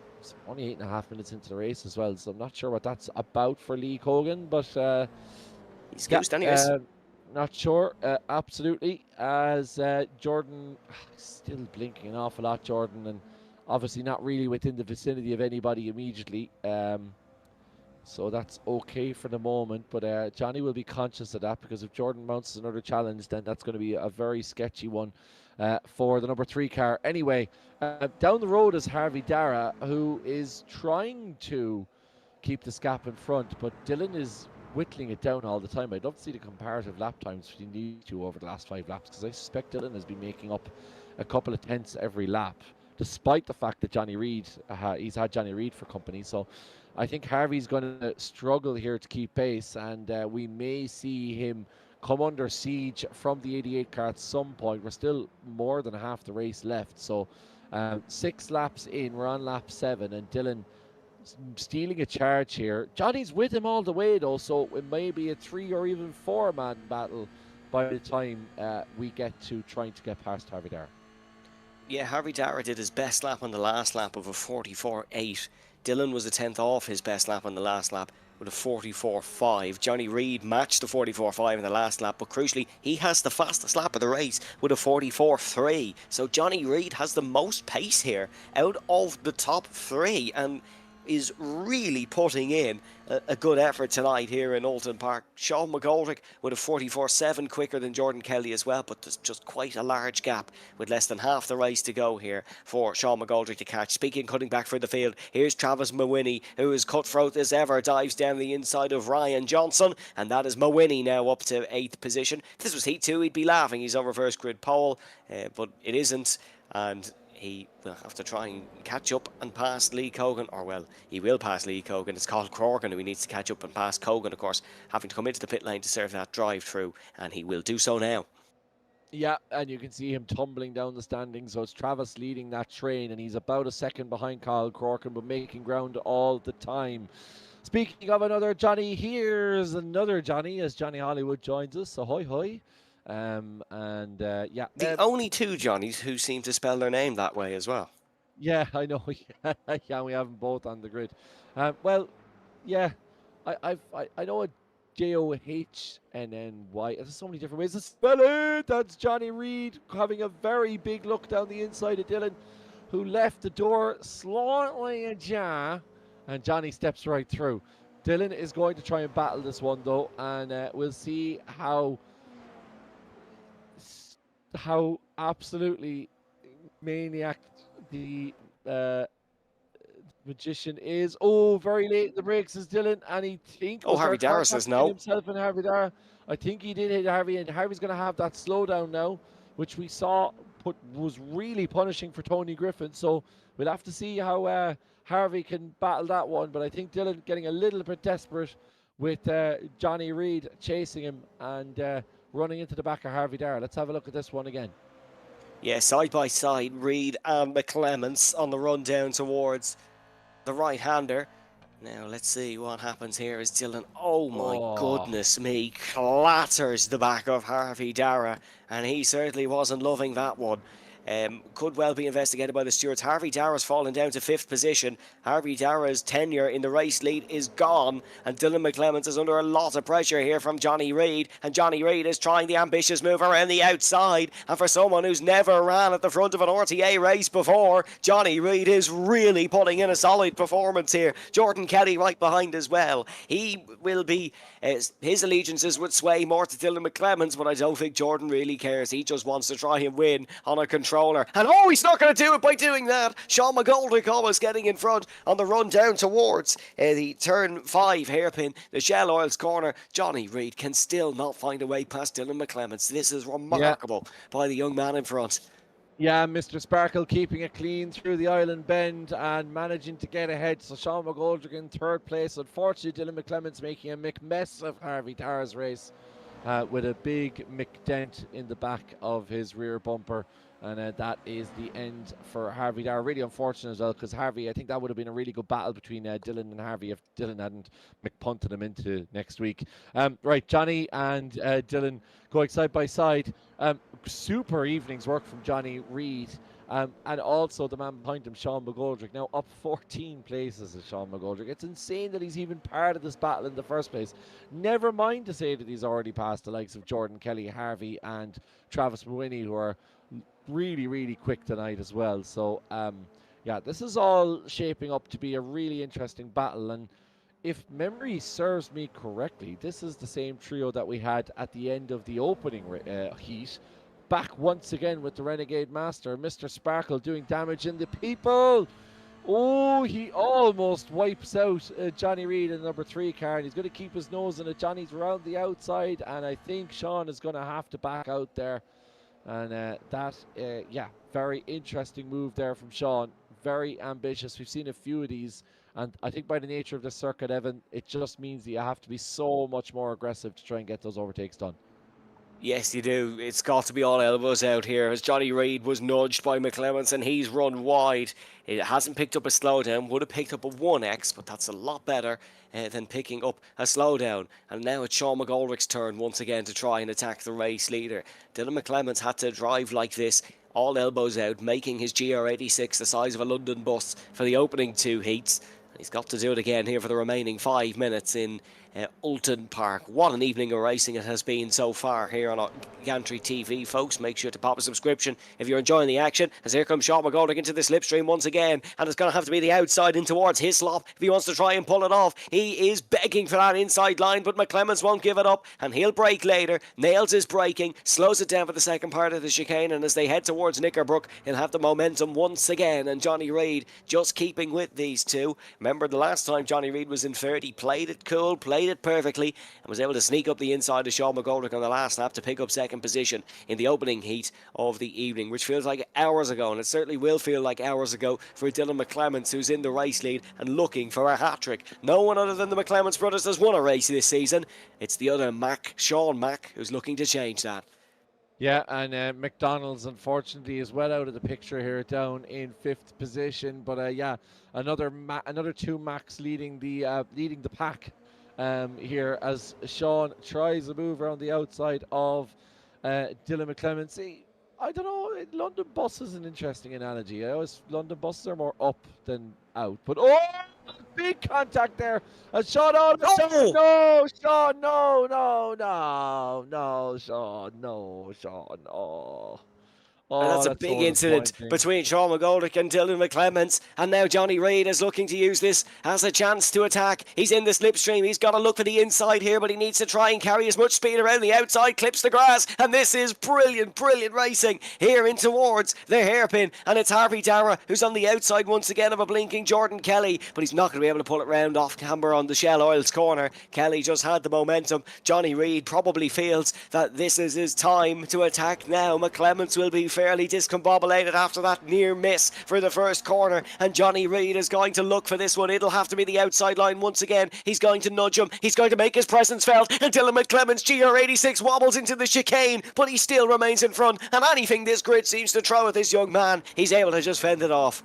8.5 minutes into the race as well, so I'm not sure what that's about for Lee Cogan, but He's yeah, goosed anyways. not sure. Absolutely, as Jordan still blinking an awful lot, Jordan, and obviously not really within the vicinity of anybody immediately. So that's okay for the moment, but Johnny will be conscious of that, because if Jordan mounts another challenge, then that's going to be a very sketchy one for the number 3 car. Anyway, down the road is Harvey Dara, who is trying to keep the scap in front, but Dylan is whittling it down all the time. I'd love to see the comparative lap times between these two over the last 5 laps, because I suspect Dylan has been making up a couple of tenths every lap, despite the fact that Johnny Reid, he's had Johnny Reid for company. So I think Harvey's going to struggle here to keep pace, and we may see him come under siege from the 88 car at some point. We're still more than half the race left, so 6 laps in, we're on lap 7, and Dylan stealing a charge here. Johnny's with him all the way though, so it may be a 3 or even 4-man battle by the time we get to trying to get past Harvey Dara. Yeah, Harvey Dara did his best lap on the last lap of a 44.8. Dylan was a tenth off his best lap on the last lap with a 44.5. Johnny Reid matched the 44.5 in the last lap, but crucially, he has the fastest lap of the race with a 44.3. So Johnny Reid has the most pace here out of the top 3, and is really putting in a good effort tonight here in Oulton Park. Sean McGoldrick with a 44.7 quicker than Jordan Kelly as well, but there's just quite a large gap with less than half the race to go here for Sean McGoldrick to catch. Speaking, cutting back for the field, here's Travis Mawhinney, who is cutthroat as ever, dives down the inside of Ryan Johnson, and that is Mawhinney now up to 8th position. If this was Heat 2, he'd be laughing. He's on reverse grid pole, but it isn't, and he will have to try and catch up and pass Lee Cogan, or well, he will pass Lee Cogan. It's Colin Corgan who he needs to catch up and pass Cogan, of course, having to come into the pit lane to serve that drive through, and he will do so now. Yeah, and you can see him tumbling down the standings. So it's Travis leading that train, and he's about a second behind Kyle Corkin, but making ground all the time. Speaking of another Johnny, here's another Johnny as Johnny Hollywood joins us. So hoy. Yeah. The only 2 Johnnies who seem to spell their name that way as well. Yeah, I know. Yeah, we have them both on the grid. Well, yeah, I know a Johnnny. There's so many different ways to spell it. That's Johnny Reid having a very big look down the inside of Dylan, who left the door slightly ajar, and Johnny steps right through. Dylan is going to try and battle this one though, and we'll see how absolutely maniac the magician is. Oh, very late in the brakes is Dylan, and he thinks Harvey Dara says no. Himself and Harvey Dara. I think he did hit Harvey, and Harvey's going to have that slowdown now, which we saw was really punishing for Tony Griffin. So we'll have to see how Harvey can battle that one. But I think Dylan getting a little bit desperate with Johnny Reid chasing him and running into the back of Harvey Dara. Let's have a look at this one again. Yeah, side by side, Reid and McClements on the run down towards the right-hander. Now, let's see what happens here as Dylan, oh my goodness me, clatters the back of Harvey Dara, and he certainly wasn't loving that one. Could well be investigated by the stewards. Harvey Dara's fallen down to 5th position. Harvey Dara's tenure in the race lead is gone, and Dylan McClements is under a lot of pressure here from Johnny Reid, and Johnny Reid is trying the ambitious move around the outside, and for someone who's never ran at the front of an RTA race before, Johnny Reid is really putting in a solid performance here. Jordan Kelly right behind as well. He will be, his allegiances would sway more to Dylan McClements, but I don't think Jordan really cares. He just wants to try and win on a control. And he's not going to do it by doing that. Sean McGoldrick almost getting in front on the run down towards the turn 5 hairpin, the Shell Oils corner. Johnny Reid can still not find a way past Dylan McClements. This is remarkable by the young man in front. Yeah, Mr. Sparkle keeping it clean through the island bend and managing to get ahead. So Sean McGoldrick in 3rd place. Unfortunately, Dylan McClements making a mess of Harvey Dara's race with a big McDent in the back of his rear bumper. And that is the end for Harvey Dara. Really unfortunate as well, because Harvey, I think that would have been a really good battle between Dylan and Harvey if Dylan hadn't McPunted him into next week. Right, Johnny and Dylan going side by side. Super evening's work from Johnny Reid And also the man behind him, Sean McGoldrick, now up 14 places is Sean McGoldrick. It's insane that he's even part of this battle in the first place. Never mind to say that he's already passed the likes of Jordan Kelly, Harvey, and Travis Mawhinney, who are really, really quick tonight as well. So, yeah, this is all shaping up to be a really interesting battle. And if memory serves me correctly, this is the same trio that we had at the end of the opening heat. Back once again with the Renegade Master, Mr. Sparkle, doing damage in the people. Oh, he almost wipes out Johnny Reid in number 3 car, and he's going to keep his nose in it. Johnny's around the outside, and I think Sean is going to have to back out there. And yeah, very interesting move there from Sean. Very ambitious. We've seen a few of these, and I think by the nature of the circuit, Evan, it just means that you have to be so much more aggressive to try and get those overtakes done. Yes, you do. It's got to be all elbows out here as Johnny Reid was nudged by McClements and he's run wide. It hasn't picked up a slowdown. Would have picked up a 1x, but that's a lot better than picking up a slowdown. And now it's Sean McGoldrick's turn once again to try and attack the race leader. Dylan McClements had to drive like this, all elbows out, making his GR86 the size of a London bus for the opening 2 heats. He's got to do it again here for the remaining 5 minutes in Oulton Park. What an evening of racing it has been so far here on Gantry TV, folks. Make sure to pop a subscription if you're enjoying the action, as here comes Sean McGoldrick into the slipstream once again, and it's going to have to be the outside in towards Hislop if he wants to try and pull it off. He is begging for that inside line, but McClements won't give it up, and he'll brake later. Nails his braking, slows it down for the second part of the chicane, and as they head towards Knickerbrook, he'll have the momentum once again, and Johnny Reid just keeping with these two. Remember the last time Johnny Reid was in third, he played it cool, played it perfectly, and was able to sneak up the inside of Sean McGoldrick on the last lap to pick up second position in the opening heat of the evening, which feels like hours ago, and it certainly will feel like hours ago for Dylan McClements, who's in the race lead and looking for a hat-trick. No one other than the McClements brothers has won a race this season. It's the other Mac, Sean Mac, who's looking to change that. Yeah, and McDonald's unfortunately is well out of the picture here, down in 5th position. But yeah, another 2 Macs leading the pack here as Sean tries a move around the outside of Dylan McClements. See, I don't know, London bus is an interesting analogy. London buses are more up than out. But big contact there. And Sean, no, Sean, no, Sean, no. And that's a big incident between Sean McGoldrick and Dylan McClements. And now Johnny Reid is looking to use this as a chance to attack. He's in the slipstream. He's got to look for the inside here, but he needs to try and carry as much speed around the outside, clips the grass. And this is brilliant, brilliant racing here in towards the hairpin. And it's Harvey Dara who's on the outside once again of a blinking Jordan Kelly, but he's not going to be able to pull it round off camber on the Shell Oils corner. Kelly just had the momentum. Johnny Reid probably feels that this is his time to attack now. McClements will be fairly discombobulated after that near miss for the first corner, and Johnny Reid is going to look for this one. It'll have to be the outside line once again. He's going to nudge him, he's going to make his presence felt, and Dylan McClements GR86 wobbles into the chicane, but he still remains in front, and anything this grid seems to throw at this young man, he's able to just fend it off.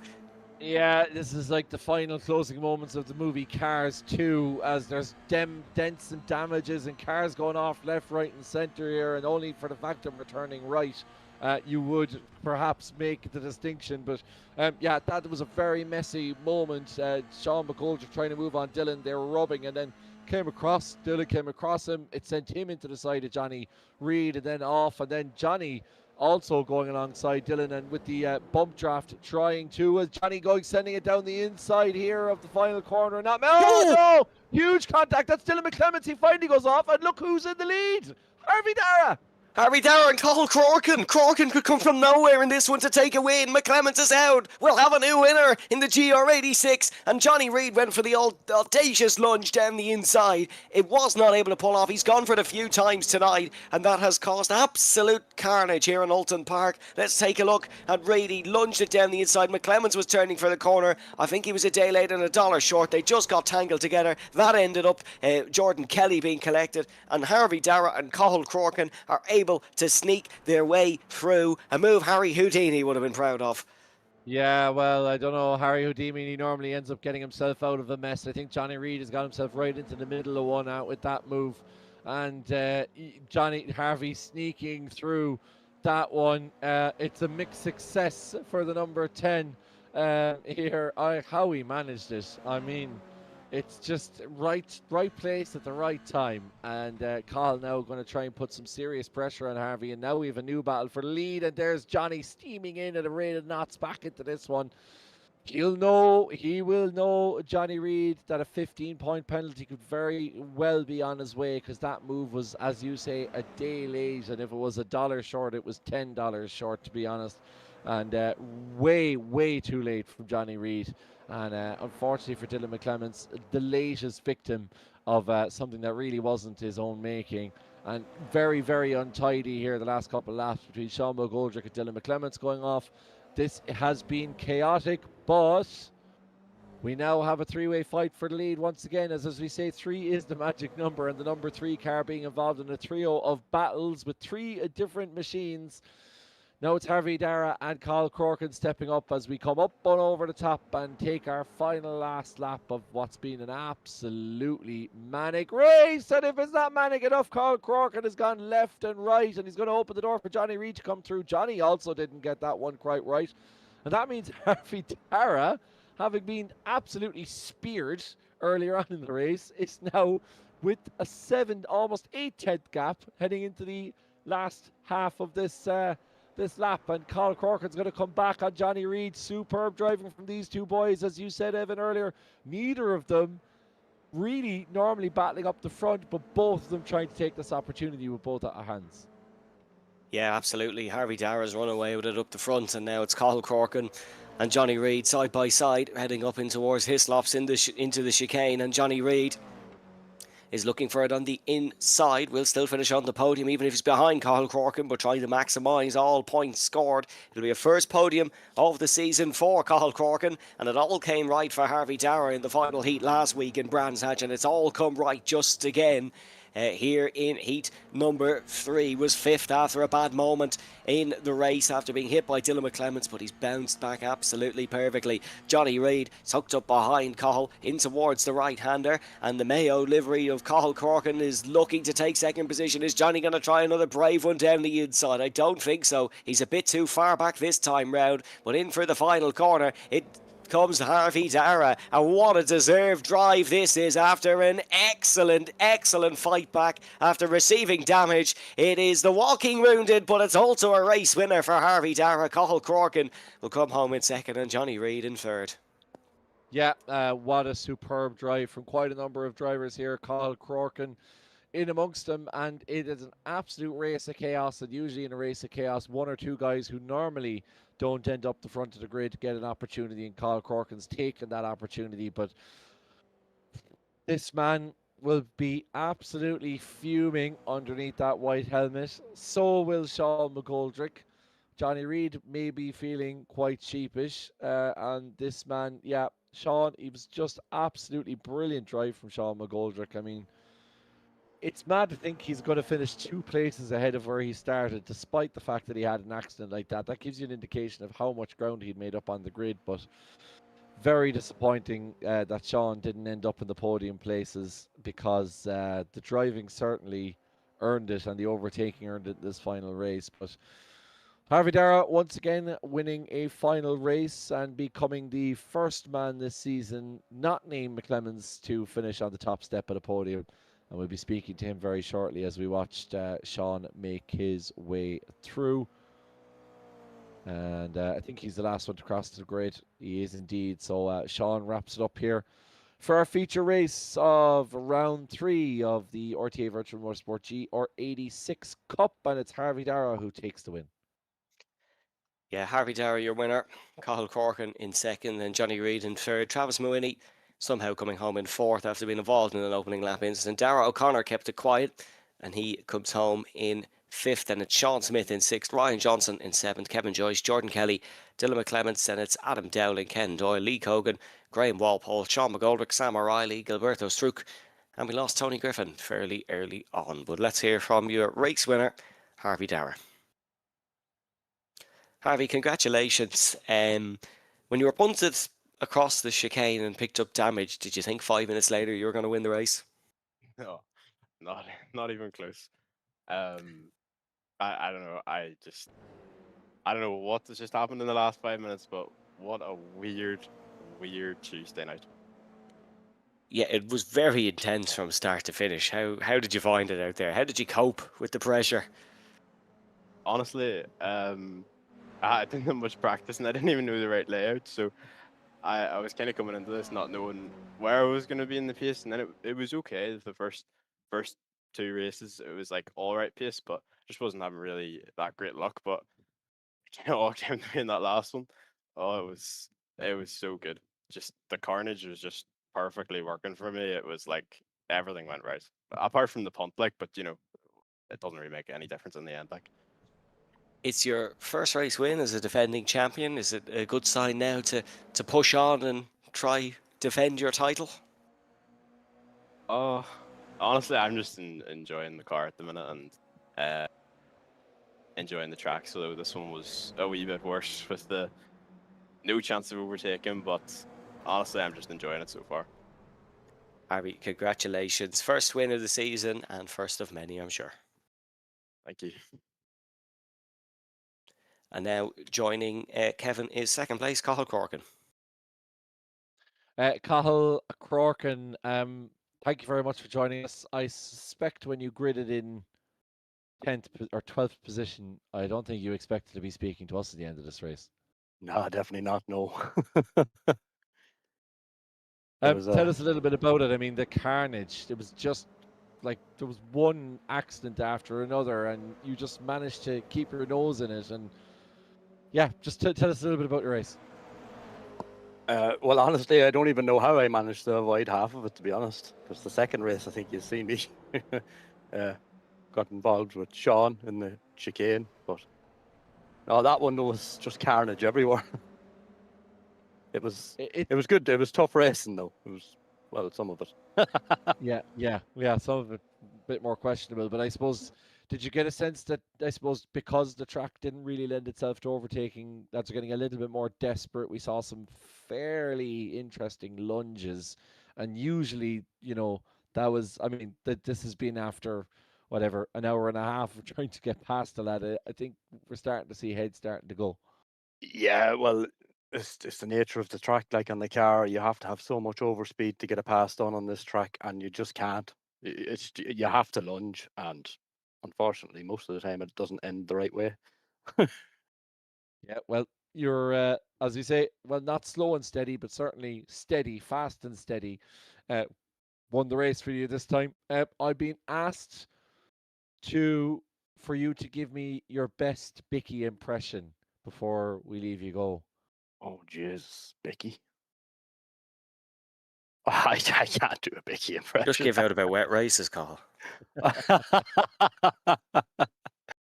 Yeah, this is like the final closing moments of the movie Cars 2, as there's dents and damages and cars going off left, right and centre here, and only for the fact of returning right you would perhaps make the distinction. But yeah, that was a very messy moment. Sean McGoldrick trying to move on Dylan, they were rubbing, and then Dylan came across him, it sent him into the side of Johnny Reid and then off, and then Johnny also going alongside Dylan, and with the bump draft trying to, as Johnny sending it down the inside here of the final corner, and no, huge contact. That's Dylan McClements. He finally goes off, and look who's in the lead, Harvey Dara. Harvey Dara and Cathal Crorkin. Crorkin could come from nowhere in this one to take a win. McClements is out. We'll have a new winner in the GR86. And Johnny Reid went for the old audacious lunge down the inside. It was not able to pull off. He's gone for it a few times tonight, and that has caused absolute carnage here in Oulton Park. Let's take a look at Reid. He lunged it down the inside. McClements was turning for the corner. I think he was a day late and $1 short. They just got tangled together. That ended up Jordan Kelly being collected, and Harvey Dara and Cathal Crorkin are able to sneak their way through, a move Harry Houdini would have been proud of. Yeah, well, I don't know. Harry Houdini, he normally ends up getting himself out of a mess. I think Johnny Reid has got himself right into the middle of one out with that move. And Harvey sneaking through that one. It's a mixed success for the number 10 here. How he managed it. I mean, it's just right place at the right time. And Carl now going to try and put some serious pressure on Harvey. And now we have a new battle for the lead. And there's Johnny steaming in at a rate of knots back into this one. He will know, Johnny Reid, that a 15-point penalty could very well be on his way, because that move was, as you say, a day late, and if it was $1 short, it was $10 short, to be honest, and way too late from Johnny Reid. And unfortunately for Dylan McClements, the latest victim of something that really wasn't his own making. And very untidy here the last couple of laps between Sean McGoldrick and Dylan McClements going off. This has been chaotic, but we now have a three-way fight for the lead once again. As we say, 3 is the magic number, and the number 3 car being involved in a trio of battles with 3 different machines. Now it's Harvey Dara and Carl Corkin stepping up as we come up and over the top and take our final last lap of what's been an absolutely manic race. And if it's not manic enough, Carl Corkin has gone left and right, and he's going to open the door for Johnny Reid to come through. Johnny also didn't get that one quite right. And that means Harvey Dara, having been absolutely speared earlier on in the race, is now with a 7, almost 8-10th gap heading into the last half of this lap. And Carl Corkin's going to come back on Johnny Reid. Superb driving from these two boys, as you said, Evan, earlier. Neither of them really normally battling up the front, but both of them trying to take this opportunity with both at hands. Yeah, absolutely. Harvey Dara's run away with it up the front, and now it's Carl Corkin and Johnny Reid side by side, heading up in towards Hislops into the chicane, and Johnny Reid is looking for it on the inside. Will still finish on the podium, even if he's behind Carl Corkin, but trying to maximise all points scored. It'll be a first podium of the season for Carl Corkin, and it all came right for Harvey Dara in the final heat last week in Brands Hatch, and it's all come right just again. Here in heat number 3, was 5th after a bad moment in the race after being hit by Dylan McClements, but he's bounced back absolutely perfectly. Johnny Reid tucked up behind Cahill in towards the right-hander, and the Mayo livery of Cahill Corkin is looking to take second position. Is Johnny going to try another brave one down the inside? I don't think so. He's a bit too far back this time round, but in for the final corner. It comes Harvey Dara, and what a deserved drive this is after an excellent fight back after receiving damage. It is the walking wounded, but it's also a race winner for Harvey Dara. Cahill Corkin will come home in second and Johnny Reid in third. Yeah, what a superb drive from quite a number of drivers here. Cahill Corkin in amongst them, and it is an absolute race of chaos. And usually in a race of chaos, 1 or 2 guys who normally don't end up the front of the grid get an opportunity, and Cahill Corkin's taken that opportunity. But this man will be absolutely fuming underneath that white helmet. So will Sean McGoldrick. Johnny Reid may be feeling quite sheepish, and this man, yeah, Sean, he was just absolutely brilliant drive from Sean McGoldrick. I mean, it's mad to think he's going to finish 2 places ahead of where he started, despite the fact that he had an accident like that. That gives you an indication of how much ground he'd made up on the grid, but very disappointing that Sean didn't end up in the podium places, because the driving certainly earned it, and the overtaking earned it in this final race. But Harvey Dara once again winning a final race and becoming the first man this season not named McClemens to finish on the top step of the podium. And we'll be speaking to him very shortly as we watched Sean make his way through. And I think he's the last one to cross the grid. He is indeed. So Sean wraps it up here for our feature race of round 3 of the RTA Virtual Motorsport GR86 Cup. And it's Harvey Dara who takes the win. Yeah, Harvey Dara, your winner. Cahill Corkin in second, and Johnny Reid in third. Travis Mooney somehow coming home in 4th after being involved in an opening lap incident. Dara O'Connor kept it quiet, and he comes home in 5th. And it's Sean Smith in 6th, Ryan Johnson in 7th, Kevin Joyce, Jordan Kelly, Dylan McClements, and it's Adam Dowling, Ken Doyle, Lee Cogan, Graham Walpole, Sean McGoldrick, Sam O'Reilly, Gilberto Struck, and we lost Tony Griffin fairly early on. But let's hear from your race winner, Harvey Dara. Harvey, congratulations. When you were punted across the chicane and picked up damage, did you think 5 minutes later you were going to win the race? No, not even close. I I don't know. I don't know what has just happened in the last 5 minutes, but what a weird Tuesday night. Yeah, it was very intense from start to finish. How did you find it out there? How did you cope with the pressure? Honestly, I didn't have much practice and I didn't even know the right layout, so I was kind of coming into this not knowing where I was going to be in the pace, and then it was okay. The first two races, it was like all right pace, but just wasn't having really that great luck. But kind of walked down in that last one. Oh, it was so good. Just the carnage was just perfectly working for me. It was like everything went right, apart from the punt, like. But you know, it doesn't really make any difference in the end, like. It's your first race win as a defending champion. Is it a good sign now to push on and try defend your title? Oh, honestly, I'm just enjoying the car at the minute and enjoying the track. So this one was a wee bit worse with the no chance of overtaking, but honestly, I'm just enjoying it so far. Harvey, congratulations. First win of the season and first of many, I'm sure. Thank you. And now joining Kevin is second place, Cathal Corkin. Cathal Corkin, thank you very much for joining us. I suspect when you gridded in 10th or 12th position, I don't think you expected to be speaking to us at the end of this race. No, definitely not. No. Tell us a little bit about it. I mean, the carnage. It was just like there was one accident after another, and you just managed to keep your nose in it. And yeah, just tell us a little bit about your race. Well, honestly, I don't even know how I managed to avoid half of it, to be honest. Because the second race, I think you see me got involved with Sean in the chicane, but no, that one was just carnage everywhere. It was good. It was tough racing, though. It was, well, some of it. Yeah. Some of it a bit more questionable, but I suppose, did you get a sense that, I suppose, because the track didn't really lend itself to overtaking, that's getting a little bit more desperate? We saw some fairly interesting lunges, and usually, you know, that was, I mean, this has been after whatever, an hour and a half of trying to get past the lad. I think we're starting to see heads starting to go. Yeah, well, it's the nature of the track. Like on the car, you have to have so much overspeed to get a pass done on this track, and you just can't. You have to lunge, and unfortunately, most of the time, it doesn't end the right way. Yeah, well, you're, as you say, well, not slow and steady, but certainly steady, fast and steady. Won the race for you this time. I've been asked for you to give me your best Bicky impression before we leave you go. Oh, jeez, Bicky. I can't do a Bicky impression. Just give out about wet races, Cathal.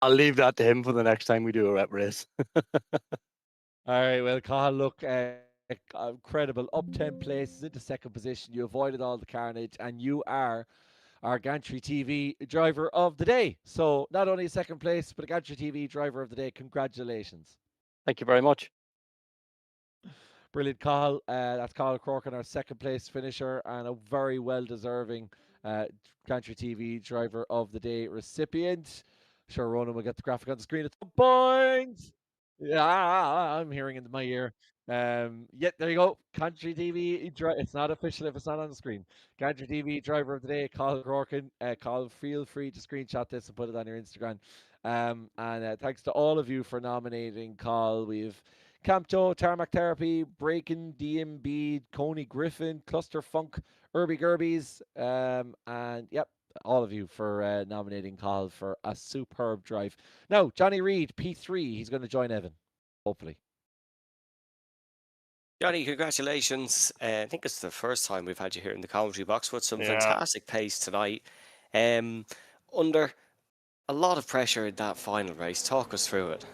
I'll leave that to him for the next time we do a wet race. All right, well, Cathal, look, incredible. Up 10 places into second position. You avoided all the carnage, and you are our Gantry TV driver of the day. So not only second place, but a Gantry TV driver of the day. Congratulations. Thank you very much. Brilliant, Cathal. That's Cathal Corkin, our second place finisher, and a very well deserving Gantry TV driver of the day recipient. Sure, Ronan will get the graphic on the screen at some point. Yeah, I'm hearing in my ear. Yeah, there you go. Country TV. It's not official if it's not on the screen. Country TV driver of the day, Cathal Corkin. Cathal, feel free to screenshot this and put it on your Instagram. And thanks to all of you for nominating Cathal. We've Campto, Tarmac Therapy, Breaking, DMB, Coney Griffin, Cluster Funk, Irby Gerbies, and yep, all of you for nominating Cathal for a superb drive. Now, Johnny Reid, P3, he's going to join Evan, hopefully. Johnny, congratulations. I think it's the first time we've had you here in the commentary box with some fantastic pace tonight. Under a lot of pressure in that final race. Talk us through it.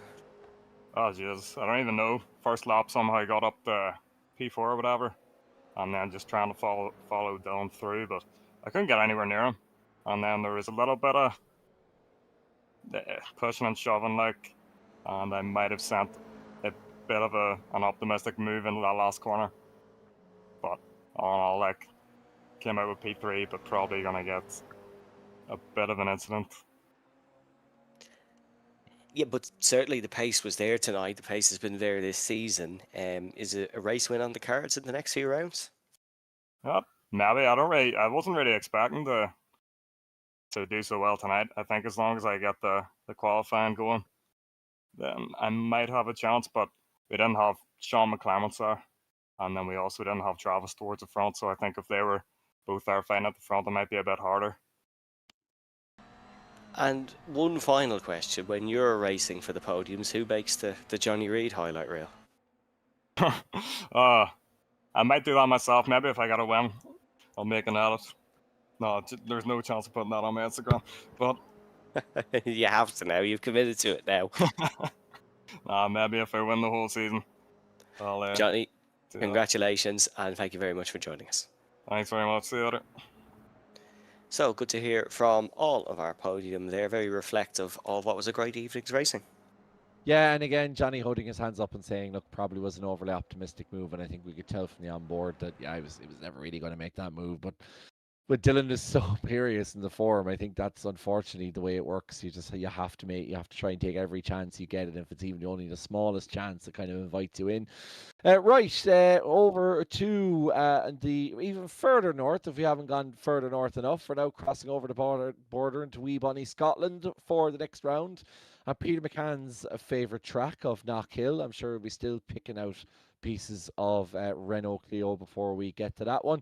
Oh, jeez. I don't even know. First lap, somehow I got up to P4 or whatever, and then just trying to follow down through, but I couldn't get anywhere near him. And then there was a little bit of pushing and shoving, like, and I might have sent a bit of an optimistic move into that last corner. But all in all, like, came out with P3, but probably going to get a bit of an incident. Yeah, but certainly the pace was there tonight. The pace has been there this season. Is a race win on the cards in the next few rounds? Maybe I wasn't really expecting to do so well tonight. I think as long as I get the qualifying going, then I might have a chance. But we didn't have Sean McClements there, and then we also didn't have Travis towards the front. So I think if they were both there fighting at the front, it might be a bit harder. And one final question: when you're racing for the podiums, who makes the Johnny Reid highlight reel? I might do that myself. Maybe if I get a win, I'll make an edit. No, there's no chance of putting that on my Instagram. But You have to now. You've committed to it now. Maybe if I win the whole season, I'll Johnny, do that. congratulations, and thank you very much for joining us. Thanks very much. See you later. So good to hear from all of our podium there. Very reflective of what was a great evening's racing. Yeah, and again, Johnny holding his hands up and saying, look, probably was an overly optimistic move, and I think we could tell from the onboard that, yeah, it was never really going to make that move. But Dylan is so imperious in the form, I think that's unfortunately the way it works. You have to try and take every chance you get, and if it's even only the smallest chance, it kind of invites you in. Over to the even further north, if we haven't gone further north enough, we're now crossing over the border into Wee Bonnie, Scotland for the next round. Peter McCann's favourite track of Knockhill. I'm sure we'll be still picking out pieces of Renault Clio before we get to that one.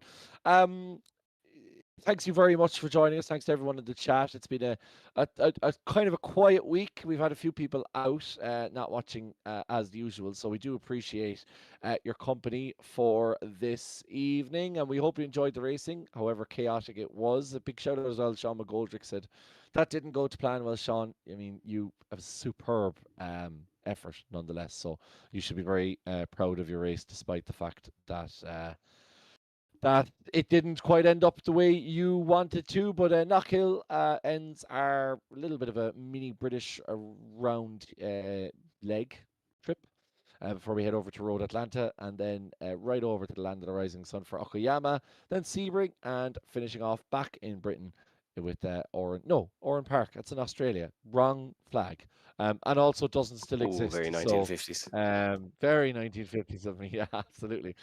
Thanks you very much for joining us. Thanks to everyone in the chat. It's been a kind of a quiet week. We've had a few people out, not watching as usual. So we do appreciate your company for this evening. And we hope you enjoyed the racing, however chaotic it was. A big shout out as well. Sean McGoldrick said, that didn't go to plan. Well, Sean, I mean, you have a superb effort nonetheless. So you should be very proud of your race, despite the fact that that it didn't quite end up the way you wanted to, but Knockhill ends our little bit of a mini British round leg trip before we head over to Road Atlanta, and then right over to the Land of the Rising Sun for Okayama, then Sebring, and finishing off back in Britain with Oran Park. That's in Australia. Wrong flag. And also doesn't still exist. Very 1950s. Very 1950s of me. Yeah, absolutely.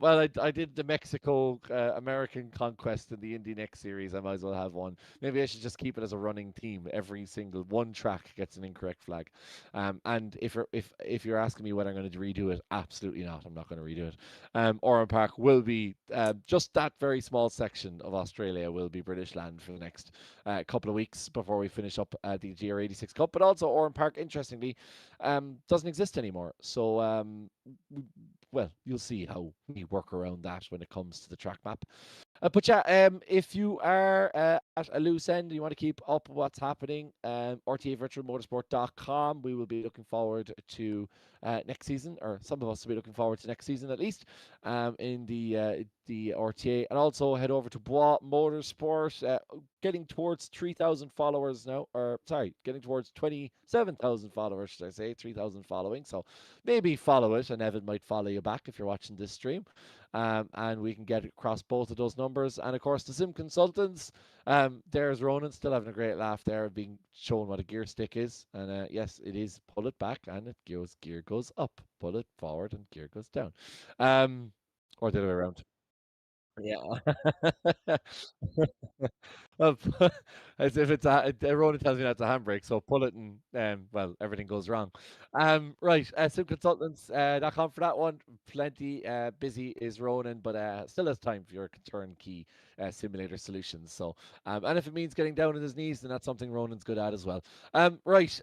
Well, I did the Mexico American Conquest in the Indy Next series. I might as well have one. Maybe I should just keep it as a running theme. Every single one track gets an incorrect flag. And if you're asking me whether I'm going to redo it, absolutely not. I'm not going to redo it. Oran Park will be just that very small section of Australia will be British land for the next couple of weeks before we finish up the GR86 Cup. But also Oran Park, interestingly, doesn't exist anymore. So, well, you'll see how we work around that when it comes to the track map. But yeah, if you are at a loose end and you want to keep up with what's happening, RTAVirtualMotorsport.com, we will be looking forward to next season, or some of us will be looking forward to next season at least, in the RTA. And also head over to Bois Motorsport, getting towards 3,000 followers now, or sorry, getting towards 27,000 followers, should I say, 3,000 following. So maybe follow it, and Evan might follow you back if you're watching this stream. And we can get across both of those numbers. And of course, the Sim Consultants, there's Ronan still having a great laugh there, being shown what a gear stick is. And yes, it is pull it back and gear goes up, pull it forward and gear goes down. Or the other way around. Yeah. Well, as if it's Ronan tells me that's a handbrake, so pull it and well, everything goes wrong. Right, simconsultants.com for that one. Plenty busy is Ronan, but still has time for your turnkey simulator solutions. So, and if it means getting down on his knees, then that's something Ronan's good at as well. Right.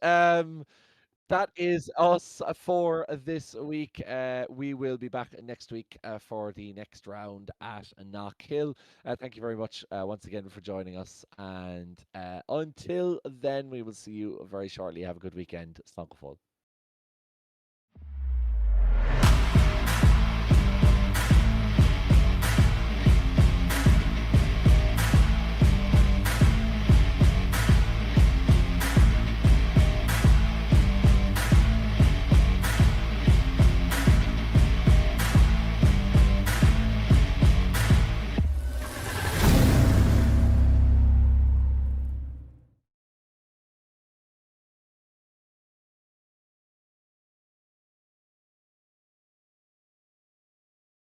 That is us for this week. We will be back next week for the next round at Knockhill. Thank you very much once again for joining us. And until then, we will see you very shortly. Have a good weekend. Slán go fóill.